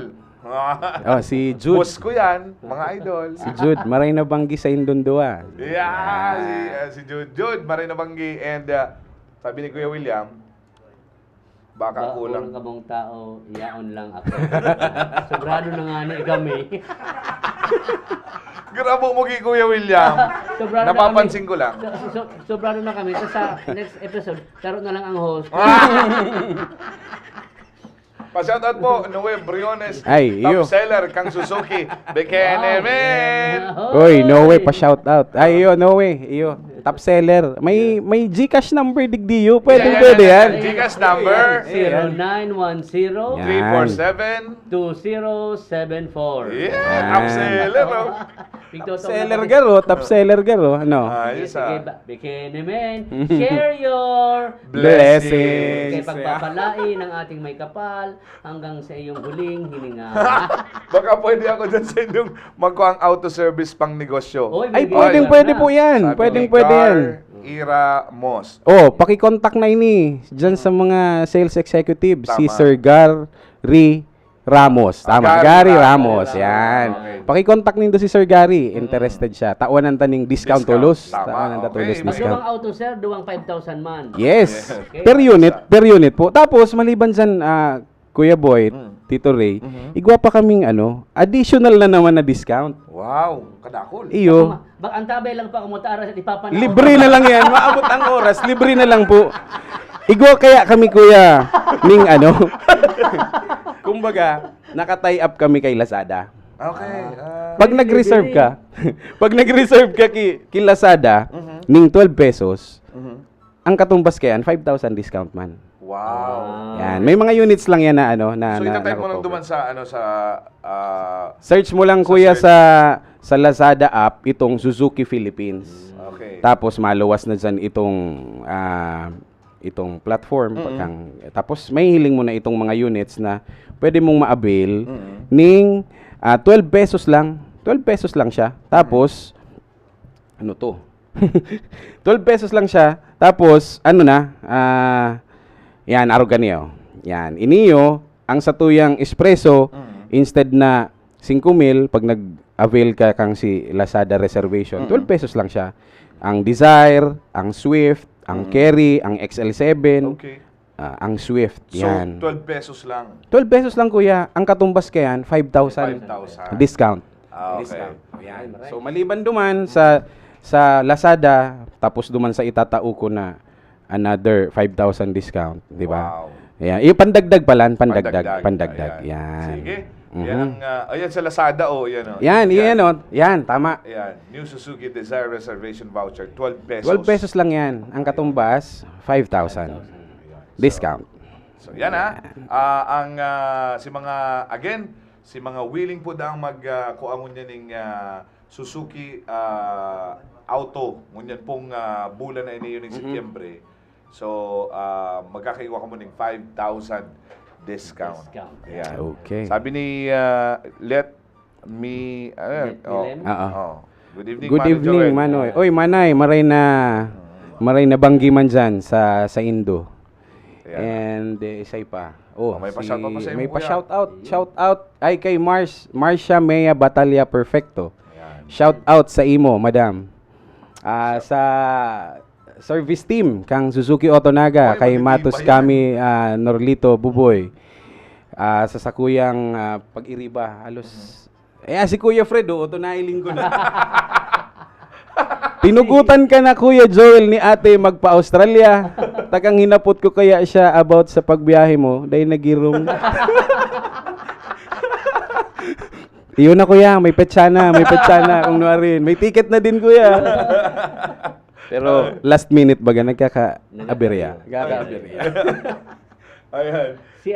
Si Jude. Boss ko yan, mga idol. Si Jude, maray na banggi sa Indondua. Yeah! Si Jude Marina Banggi. And sabi ni Kuya William, baka kulang. Kulang ka mong tao, iyaon lang ako. Sobrado na nga ni kami. Grabo mo kay Kuya William. Sobrado Napapansin na kami. ko lang. Sobrado na kami. Tapos sa next episode, taro na lang ang host. Pa-shoutout po, Noe Briones, Ay, iyo. top seller, kang Suzuki, Bekene, men! Oy, no way pa shout out. Ay, no way. Iyo, top seller. May GCash number digdiyo. Pwede yan. Gcash number, 0910 Yan. 347. 2074. Yeah, top seller, oh. Top seller garo. Ano? Ayos ah. Bikini men, share your Blessings. kay pagpapalain ng ating may kapal hanggang sa iyong huling hininga. Baka pwede ako dyan sa inyong magkuha ang auto service pang negosyo. Oy, Ay, may pwedeng ganyan pwede na. po yan. Sabi Pwedeng ni pwede Car, yan. Iramos. Paki-contact na ini diyan sa mga sales executive si Tama. Sir Gary Ramos. Tama, Gary Gary Ramos. Ramos. Yan. Okay. Paki-contact nindo si Sir Gary. Interested siya. Tawanan taning discount Discount. tulos. Tama. Tawanan ta tulos Okay. Mas discount. duwang auto, sir, duwang 5,000 man. Yes. Okay. Per unit po. Tapos maliban dyan, Kuya Boy, Tito Ray, igwa pa kaming additional na naman na discount. Wow, kadakol. Iyo. Ang tabay lang pa kumutara at ipapanaw. Libre na lang yan. Maabot ang oras. Libre na lang po. Igwa kaya kami, Kuya, ning kumbaga, naka-tie up kami kay Lazada. Okay. Pag nag-reserve ka, pag nag-reserve ka kay Lazada, ning 12 pesos, ang katumbas kayan, 5,000 discount man. Wow. Yan. May mga units lang yan na na So itatype mo lang nakocover. duman sa Search mo lang, Kuya, sa Lazada app, itong Suzuki Philippines. okay. Tapos maluwas na dyan itong platform. Tapos may hiling mo na itong mga units na pwede mong ma-avail ning 12 pesos lang. 12 pesos lang siya. Tapos, ano to? 12 pesos lang siya. Tapos, yan, aroganio. Yan, iniyo, ang satuyang espresso, instead na 5,000, pag nag-avail ka kang si Lazada reservation, 12 pesos lang siya. Ang Desire, ang Swift, ang Carry, ang XL7, Okay. ang Swift. So, Yan. 12 pesos lang. 12 pesos lang, Kuya. Ang katumbas kayan, 5,000 5,000. discount. Okay. Discount. Yan. So, maliban duman sa Lazada, tapos duman sa itatao ko na another 5,000 discount, di ba? Wow. Ayan. Pandagdag pala, pandagdag. Ayan. Yan. Sige. Yan ang, ayan sa Lazada, yan o. Yan, yan, tama. Ayan. New Suzuki Desire Reservation Voucher, 12 pesos. 12 pesos lang yan. Ang katumbas, 5,000. Discount. So, yan si mga willing po daang magkuangon niya ng Suzuki auto. Ngunyan pong bulan na ini yun ng Setyembre. So, magkakaiwa ka mo ng 5,000 discount. Ayan. Okay. Sabi ni Let Me... Lem? Good evening, Good Manu evening, Joel. Manoy. Oy, Manay, maray na banggi man dyan sa Indo. Ayan. And isay pa. May pa-shoutout pa sa iyo, may kuya. pa-shoutout. Shoutout ay kay Marcia Mea Batalya Perfecto. Ayan. Shoutout sa imo, madam. Sa service team kang Suzuki Otonaga, Ay, kay magiging Matos ba yan? kami Norlito Buboy. Sa sakuyang pag-iriba, halos si Kuya Fred, utunailin ko na. Tinugutan ka na, Kuya Joel, ni ate magpa-Australia. Tagang hinapot ko kaya siya about sa pagbiyahe mo. Dahil nagirong. Iyon na, Kuya. May petsa na. Kung nuwarin. May ticket na din, Kuya. Pero last minute baga nagkaka-aberya. Ayan. Si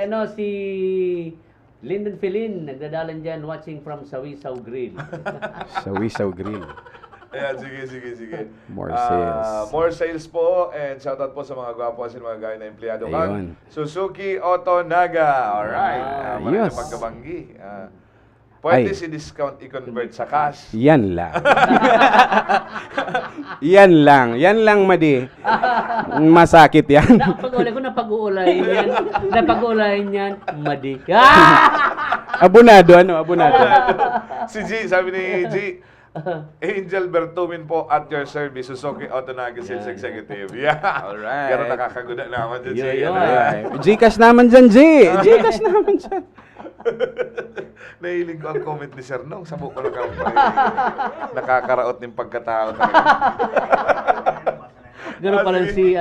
Lyndon Filin, nagdadalan dyan watching from Sawisaw Grill. Sa Wisaw Grill. Ayan, sige. More sales. More sales po and shoutout po sa mga gwapo at mga gaya na empleyado Ayun. kang Suzuki Otonaga. Alright. Marami Ayos. pagkabanggi. Pwede Ay. si discount i-convert sa cash. Yan lang. Yan lang, Madi. Masakit yan. Napag-uulayin yan, madi. Abunado. Si G, sabi ni G, Angel Bertumin po at your service, Suzuki Otonaga Sales Executive. Yeah. Alright. Pero nakakaguda naman dyan, G. Yun. Gcash naman dyan, G. Gcash naman dyan. Nahilig ko ang comment ni Sir Nong. Sabo ko lang kang nakakaraot ng pagkatao. Gano'n pala si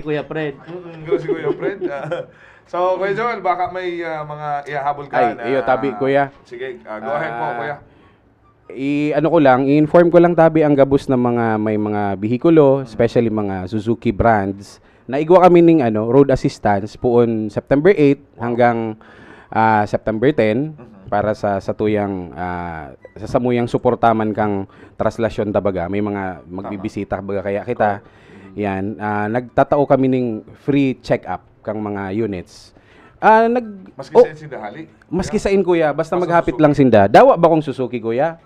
Kuya Fred. Go si Kuya Fred. So, Kuya Joel, baka may mga ihahabol ka Ay, iyo, tabi, Kuya. Sige, go ahead po, Kuya. I-inform ko lang tabi ang gabos ng may mga bihikulo, especially mga Suzuki brands, na igwa kami ng road assistance puon September 8 hanggang September 10 para sa tuyang sa samuyang suportaman kang traslasyon tabaga. May mga magbibisita baga kaya kita. Yan, nagtatao kami ng free check-up kang mga units. Maski sa Insindahali? Maski sa in, Kuya, basta maghapit lang sinda. Dawa ba kong Suzuki, Kuya?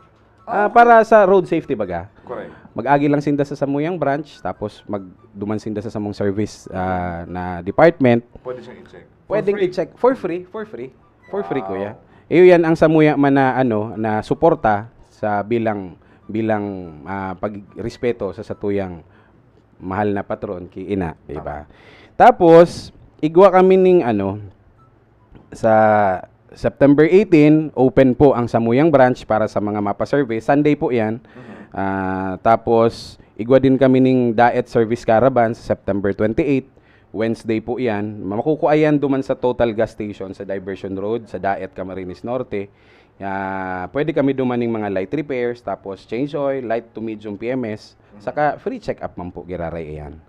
Para sa road safety baga. Correct. Mag-agi lang sinda sa Samuyang branch, tapos magduman sinda sa samong service na department. Pwede siyang i-check. Pwedeng free. i-check for free kuya. Iyo yan ang Samuya man na suporta sa bilang pagrespeto sa satuyang mahal na patron ki ina, di ba? Tapos igwa kami ning sa September 18, open po ang Samuyang branch para sa mga mapa-survey. Sunday po 'yan. Tapos igwa din kami ning Daet Service Caravan sa September 28. Wednesday po 'yan. Makukuha yan duman sa Total Gas Station sa Diversion Road sa Daet, Camarines Norte. Pwede kami dumaning mga light repairs, tapos change oil, light to medium PMS, saka free check-up man po giraray iyan.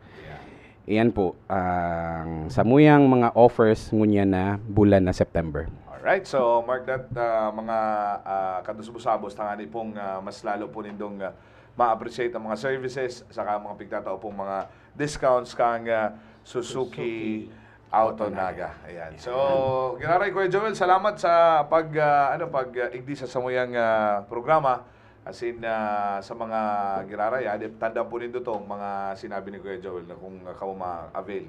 Iyan po ang Samuyang mga offers ngunya na bulan na September. Alright, so mark that mga kadusubusabos tangani pong mas lalo po nindong ma-appreciate ang mga services saka mga pigtatao pong mga discounts kang Suzuki Auto Naga. Ayan. So, ginaray Kuya Joel, salamat sa pag-igdi sa Samuyang programa. As in, sa mga giraray, tanda po nindo itong mga sinabi ni Kuya Joel na kung kamu ma-avail.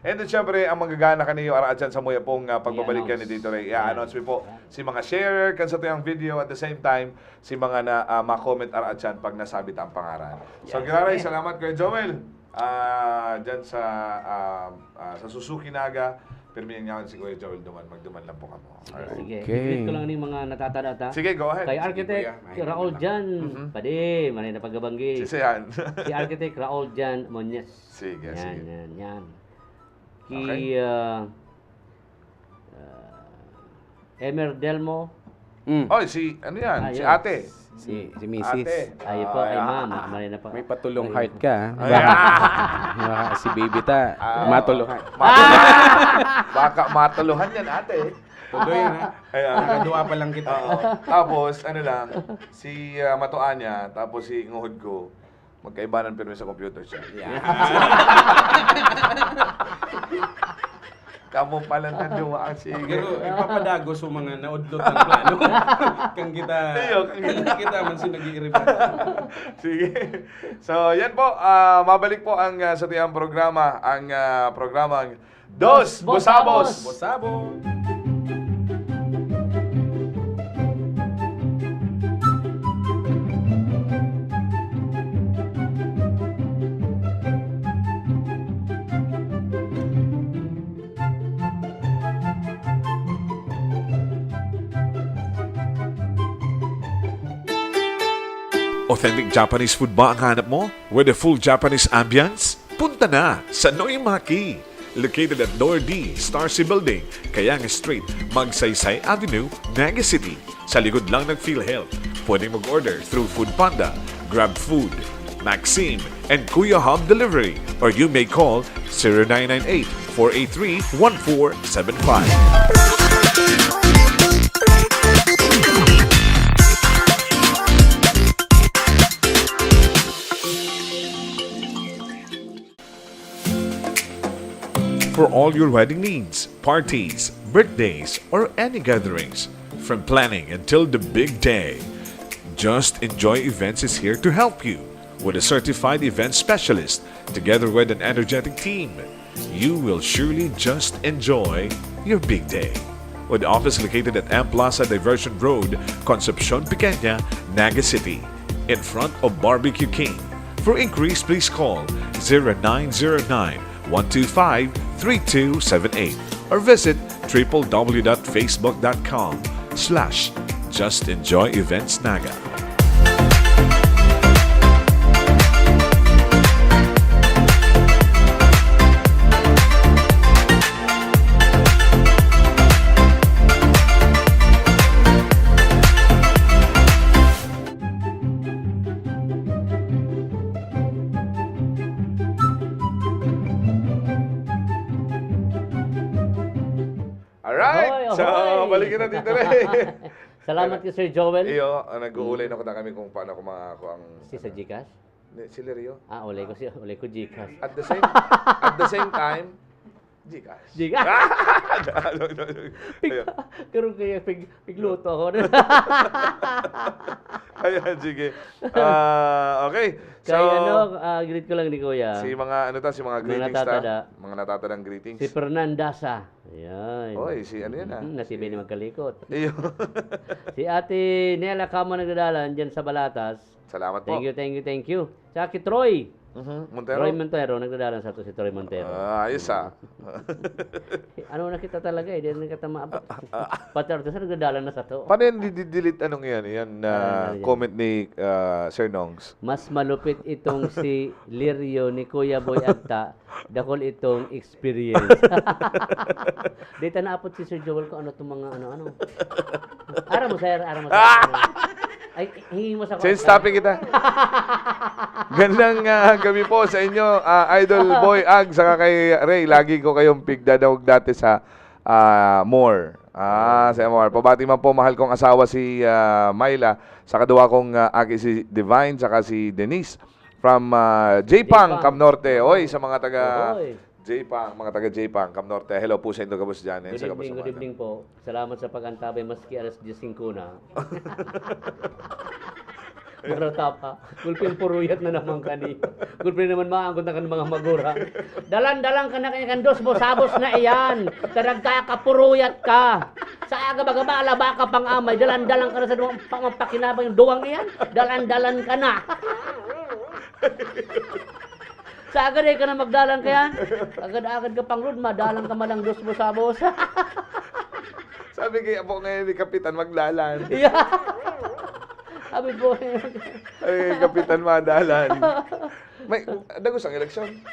And then, syempre, ang manggagana kaniyo ara dyan sa Muya pong pagbabalik ni Tito Ray. I-announce po si mga share kan sa tuyang video at the same time, si mga ma-comment ara dyan pag nasabit ang pangaran. So, giraray, salamat Kuya Joel. Dyan sa Suzuki Naga. Permiyan nga si Kuya Joel magduman lang po kamo. Sige. Okay. Higit ko lang ni mga natatanata. Sige, go ahead. Kay Architect Sige, Raul Jan, pwede, manay na paggabanggit. Sisihan. Si Architect Raul Jan Monjes. Sige, Yan, sige. yan. Okay. Emer Delmo. Oy, si Ayun. ate. Si Ate. Mrs. Ay po, ay ma'am. Manay na pa. May patulong heart ka. Ayan. Baka si baby ta, matulungan. Baka matuluhan yan, ate. Tuloy na. Ayan. Nakadua pa lang kita. Oo. Tapos, si matuan niya, tapos si nguhod ko, magkaibanan pero sa computer siya. Kamu pala na duwa, sige. Pero ipapadago sa mga naudlot ng plano. Kang kita, kita man si nag-i-report. Sige. So, yan po. Mabalik po ang sa tiyang programa, ang programang Dos Busabos! Bosabo! Authentic Japanese food ba ang hanap mo? With a full Japanese ambience? Punta na sa Noimaki! Located at Door D, Starcy Building, Kayanga Street, Magsaysay Avenue, Naga City. Sa likod lang ng PhilHealth. Pwedeng mag-order through Food Panda, Grab Food, Maxime, and Kuya Hub Delivery. Or you may call 0998-483-1475. For all your wedding needs, parties, birthdays, or any gatherings, from planning until the big day, Just Enjoy Events is here to help you. With a certified event specialist, together with an energetic team, you will surely just enjoy your big day. With office located at M Plaza Diversion Road, Concepcion Pequeña, Naga City, in front of Barbecue King. For inquiries, please call 0909-125-3278 or visit www.facebook.com/Just Enjoy Events Naga. Alright! Ahoy, So, ahoy! balikin na dito rin. Salamat kay Sir Joel. Iyo, nag-uulay na ko na kami kung paano ko makakuha ang... Si sa Gcash? Sila Rio. Ulay ko Gcash. At the same time, Gcash. Gcash? Ayun. Karoon kaya pigluto ako. Ayan, sige. Okay. So, Kaya greet ko lang ni Kuya. si mga si mga greetings natatada. mga natatadang greetings. Si Fernandasa. Ayan. Oy, si ano yan Nasibi ni magkalikot. Ayun. Si Ate Nela Camo nagdadalan dyan sa Balatas. Salamat po. Thank you. Sa si Troy. Montero. Troy Montero, nagdadalan sa to si Troy Montero. Ayos Ano na kita talaga eh, di na kita maabot. Pati sa nagdadalan na sa to. Paano yan delete anong yan? Yan comment ni Sir Nongs. Mas malupit itong si Lirio ni Kuya Boy Agta. Dakol itong experience. Dito naapot si Sir Joel ko ano itong mga ano. Ara mo sir. Ay, hingin mo sa Change topic kita. Gandang gabi po sa inyo, Idol Boy Ag, saka kay Ray. Lagi ko kayong pigdadawag dati sa More. Sa More. Pabati man po, mahal kong asawa si Myla. Sa kaduwa kong aki si Divine, saka si Denise. From J-Pang, Cam Norte. Oy, sa mga taga J-Pang, mga taga J-Pang, Cam Norte. Hello po sa inyo, Gabos dyan. Good evening po. Salamat sa pag-antabay maski alas 10 na. Marata pa. Gulpin puruyat na naman kani. Gulpin naman maangkot na kan mga magura. Dalan-dalan ka na kanya kan dos sabos na iyan. Taragka ka puruyat ka. Sa aga-baga alaba ka pang amay. Dalan-dalan ka na sa duwang pakinabang yung duwang iyan. Dalan-dalan ka na. Sa agad ka na magdalan ka yan. Agad-agad ka pang rudma. Dalan ka malang dos sabos. Sabi kaya po ngayon ni Kapitan maglalan. Yeah. Sabi po. Ay, Kapitan Madalan. May dagos ang eleksyon.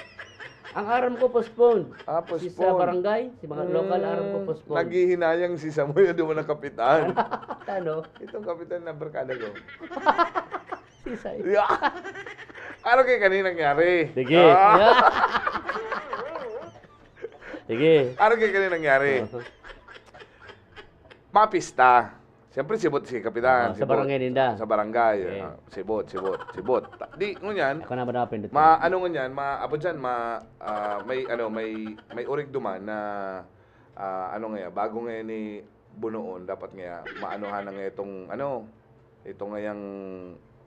Ang aram ko postpone. Postpone. Si sa barangay, si mga local aram ko postpone. Naghihinayang si Samuel doon na Kapitan. Ano? Itong Kapitan na barkada ko. Sisay. Ano kay kanina nangyari? Sige. Sige. Ano kay kanina nangyari? Mapista. Siyempre sibot si Kapitan. Sa barangay ninda. Sa barangay. Okay. Sibot. Di ngunyan. Ako na ba napindot? Ano ngunyan, abot diyan may urig duman na bago ngayon ni bunoon dapat nga maanuhan na nga itong ngayang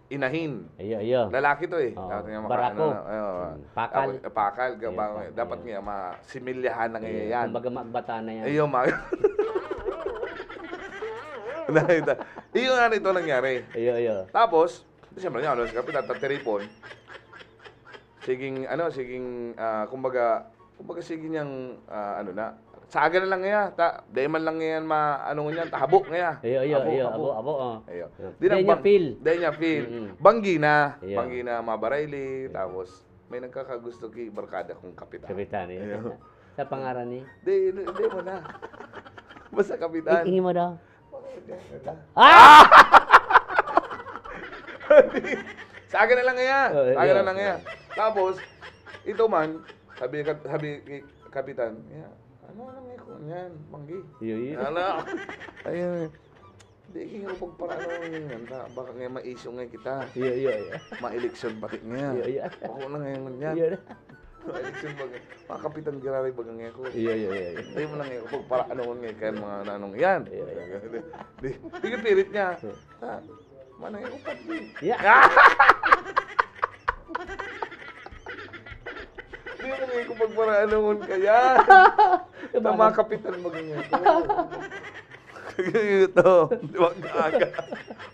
inahin. Iyo. Lalaki to eh. Oo. Dapat nga Barako. Pakal. Pakal. Iyo, Dapat nga masimilyahan na ngayon yan. Kumbaga magbata na yan. Iyo, Iyo nga ito nangyari. Iyo. Tapos, siyempre nga, si Kapitan tatiripon. Kumbaga sige niyang, sa aga na lang nga, di man lang yan tahabo nga. Iyo. Abo. Ayo. Di niya feel. Banggi na. Iyo. Banggi na mabarayli. Tapos, may nagkakagusto kay barkada kong Kapitan. Kapitan. Iyo. Sa pangaran ni? Di mo na. Basta Kapitan. Hingi mo daw. Sa akin na lang nga. Tapos, ito man, sabi kay Kapitan, ano nga ko yan, Banggi. Iyo. Ano? Ayun. Hindi ko pagparano yan. Baka nga ma-issue nga kita. Iyo. Ma-eleksyon pati nga. Iyo. Ako na ngayon yan. Iyo. Ma-eleksyon ba nga. Mga Kapitan Girari baga nga ko. Iyo. Hindi mo lang nga pagparano nga kaya mga nanong yan. Di pirit niya. Manang yung upat din. Yeah. Hindi mo nga kung pagparaanon ka yan. Sa mga Kapitan baga nga ko. Ito,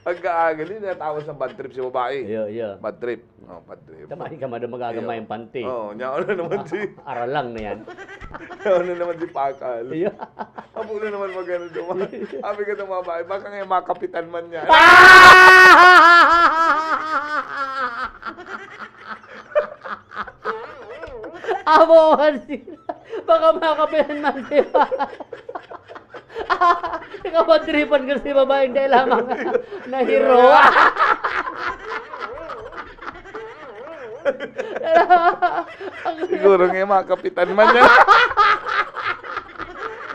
pagkaaga, hindi natawag sa bad trip si babae. Iyo. Bad trip. Bad trip. Tamay ka man magagamay yung panty. Niya ano naman si... Aral lang na yan. Ano naman si Pakal. Iyo. Apo na naman magano doon. Sabi ka ng babae, baka nga mga Kapitan man niya. Abo man sila. Baka makapilan man sila. Ikapatripan kasi babaeng dahil lamang na hero. Siguro nga mga Kapitan man niya.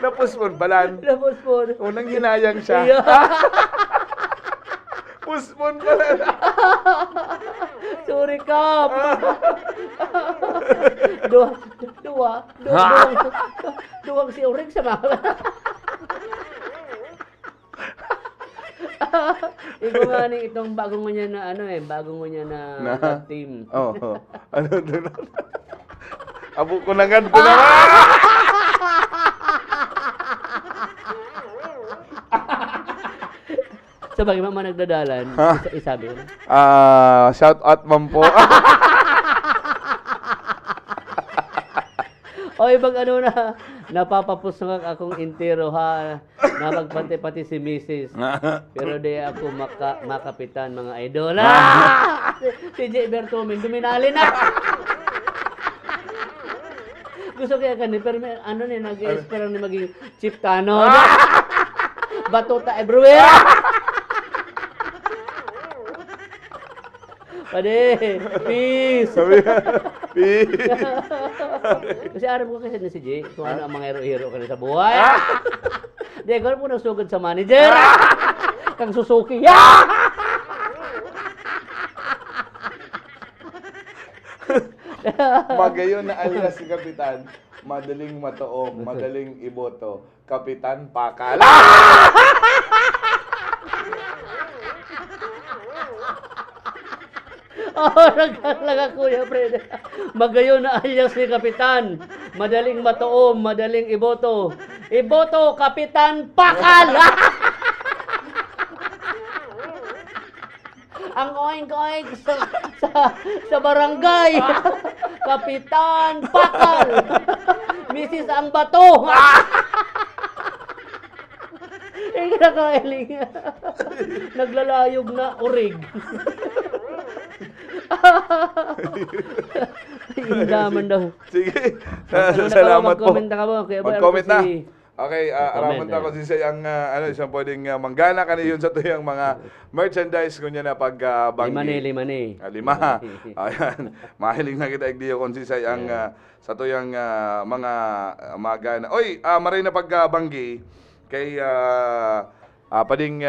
Napuspon balan. Napuspon. Unang hinayang siya. Iyo. Puspon pala. Sorry, Kap. Duwang si Urig sa mga. Ikaw nga ni itong bago mo niya na ano bago mo niya na team. Oo. Ano doon? Abo ko na ganito naman. Sa bagay mama nagdadalan, isabi ko. Shout out ma'am po. O ibang ano na, napapapos nga akong intero ha, na magpati-pati si Mrs. Pero di ako makapitan mga idol. Si J. Bertomin, duminali na. Gusto kaya ka pero may, ano ni, nag-espera ni maging chiptano. Batuta everywhere. Pade, peace. Sabi, peace. Kasi aram ko kasi na si Jay, kung ano ang mga hero-hero ka na sa buhay. Di, gawin mo sugod sa manager. Kang Suzuki. Magayon na alias si Kapitan. Madaling matuog, madaling iboto. Kapitan Pakala. Oo, nagkalaga kuya Fred. Magayon na alias ni Kapitan. Madaling matuom, madaling iboto. Iboto, Kapitan Pakal! Ang oink-oink sa barangay. Kapitan Pakal! Mrs. Ang Bato! Eh, kinakailing. Naglalayog na urig. Indaman daw. Sige. Salamat po. Mag-comment na ka ba? Mag-comment na. Okay, Mag-comment, araman ta ko si ang isang pwedeng manggana kaniyon sa tuyang mga merchandise kunya na pag banggi. Lima ni. 5. Ayan. Mahiling na kita igdiyo kung si ang sa tuyang mga magana. Oy, maray na pag banggi kay pading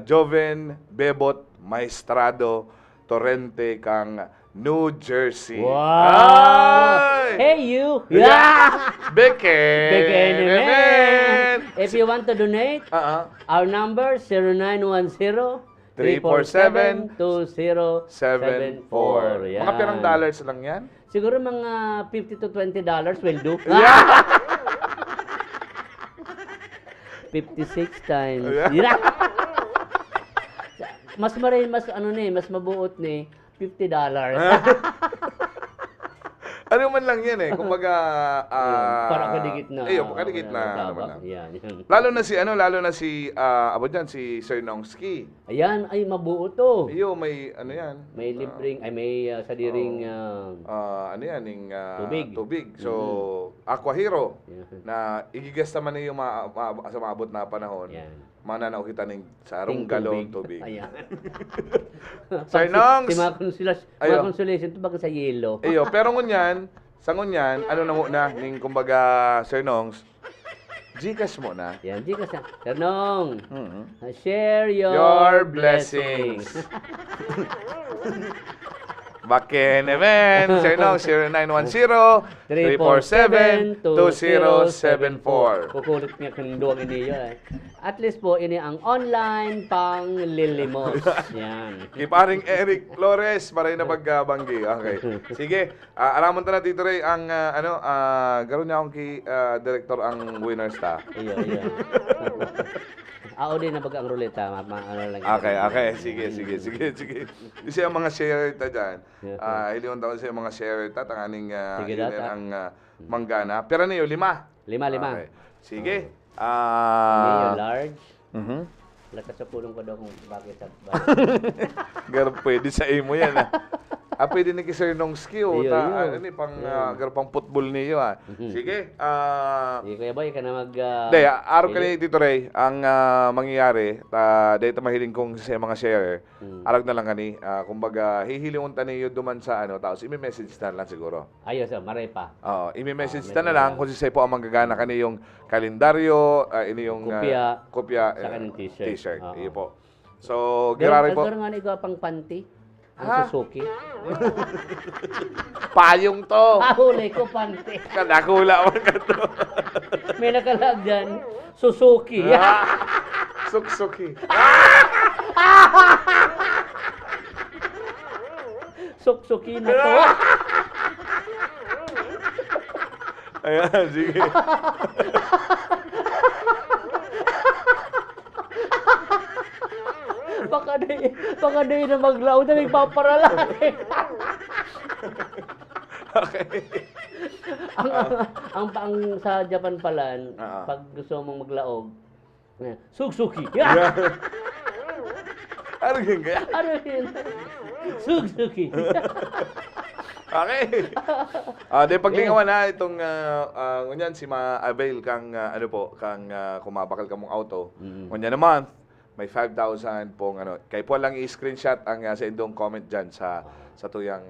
Joven Bebot Maestrado Torrente kang New Jersey. Wow! Ay! Hey you! Yeah! Beke! If you want to donate, our number 0910-347-2074. Mga pirang dollars lang yan? Siguro mga $50 to $20 will do. 56 times. Yeah. Mas mas mabuot ni $50. Ano man lang yan kumbaga para kadikit na. kadikit na naman lang. Yan. Lalo na si abo diyan si Sir Nongski. Ayan, ay mabuo to. Iyo may ano yan. May libreng, may sadiring ano yan, tubig. So, Aqua Hero na igigas naman niyo sa maabot na panahon. Yan. Mananaw kita ng sarong galong tubig. Ayan. Sir Nongs! Mga consolation, ito baga sa yelo. Iyo, pero ngunyan, ano na muna, ning kumbaga, Sir Nongs, Gcash mo na. Yan, di ka sa. Tanong, share your blessings. Bakin naman, Sir Nongs, 0910-347-2074. Kukulit nga kang duwang iniyo At least po, ini ang online pang lilimos. Yan. Kiparing Eric Flores, maray na pagbanggi. Okay. Sige, aramon ta na Tito Ray ang garo niya akong director ang winners ta. Iyo. Din na baga ang ruleta, lang. Okay. Sige. Kasi ang mga share ta dyan, hiliyon taon sa mga share ta, tanganing ang manggana. Pero niyo, 5. 5. Okay. Sige. Medium large. Lakas sa pulong ko daw kung bakit sa Garo pwede sa imo yan pwede ni Sir Nongski pang football niyo Sige. Sige Kuya Boy, ka na araw ka ni Tito Ray, ang mangyayari, dahil mahiling kong sa mga share, arag na lang kani, kumbaga, hihilingon ta niyo duman sa tapos imi-message na lang siguro. Ayos, maray pa. Imi-message na lang kung si po ang manggagana kani yung kalendaryo, ini yung kopya sa kaning t-shirt. Iyo po. So, girari po. Garo nga ni pang panty. Ang Suzuki. Payong to. Huli ko panty. Kadakula mo ka to. May nakalag dyan. Suzuki. Suksuki. Suksuki na to. Ayan, sige. Baka di na maglaw na nagpaparala. Okay. ang sa Japan pala, Ah. pag gusto mong maglaog, suksuki. Ano yun kaya? Ano yun? Suksuki. Okay. Di paglingawan na itong kunyan si ma-avail kang ano po, kang kumabakal ka mong auto. Kunyan naman, may 5,000 pong ano. Kaya po lang i-screenshot ang sa indong comment diyan sa tuyang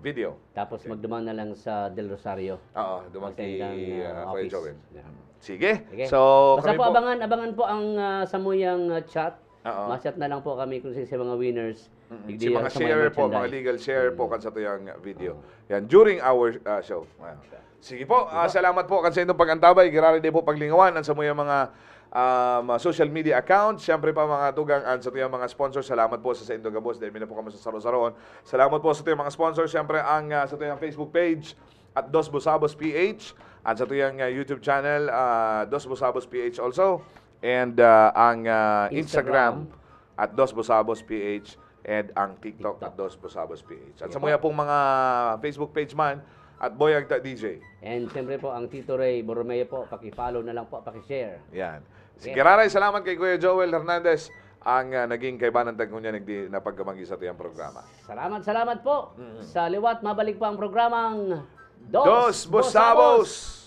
video. Tapos magdumang na lang sa Del Rosario. Oo, dumang kay Kuya office. Joel. Yeah. Sige. Sige. So, Basta kami po abangan po ang samuyang chat. Oo. Ma-chat na lang po kami kung sa mga winners. Si mga share po, mga legal share po kan sa tuyang video. Yan, during our show. Ayan. Sige po, salamat po kan sa inyong pag-antabay. Girari din po paglingawan ang sa mga social media accounts. Siyempre pa mga tugang sa tuyang mga sponsors. Salamat po sa Indo Gabos. Dahil na po kami sa Saro-Saroon. Salamat po sa tuyang mga sponsors. Siyempre ang sa tuyang Facebook page at Dos Busabos PH. At sa tuyang YouTube channel, Dos Busabos PH also. And ang Instagram at Dos Busabos PH. And ang TikTok at Dos Busabos PH. At sa mga pong mga Facebook page man at Boyag Ta DJ. And siyempre po ang Tito Ray Borromeo po, paki-follow na lang po, paki-share. Yan. Sige, raray, salamat kay Kuya Joel Hernandez ang naging kaibanan tag niya napagkamagi sa tuyang programa. Salamat po. Sa liwat, mabalik po ang programang Dos Busabos!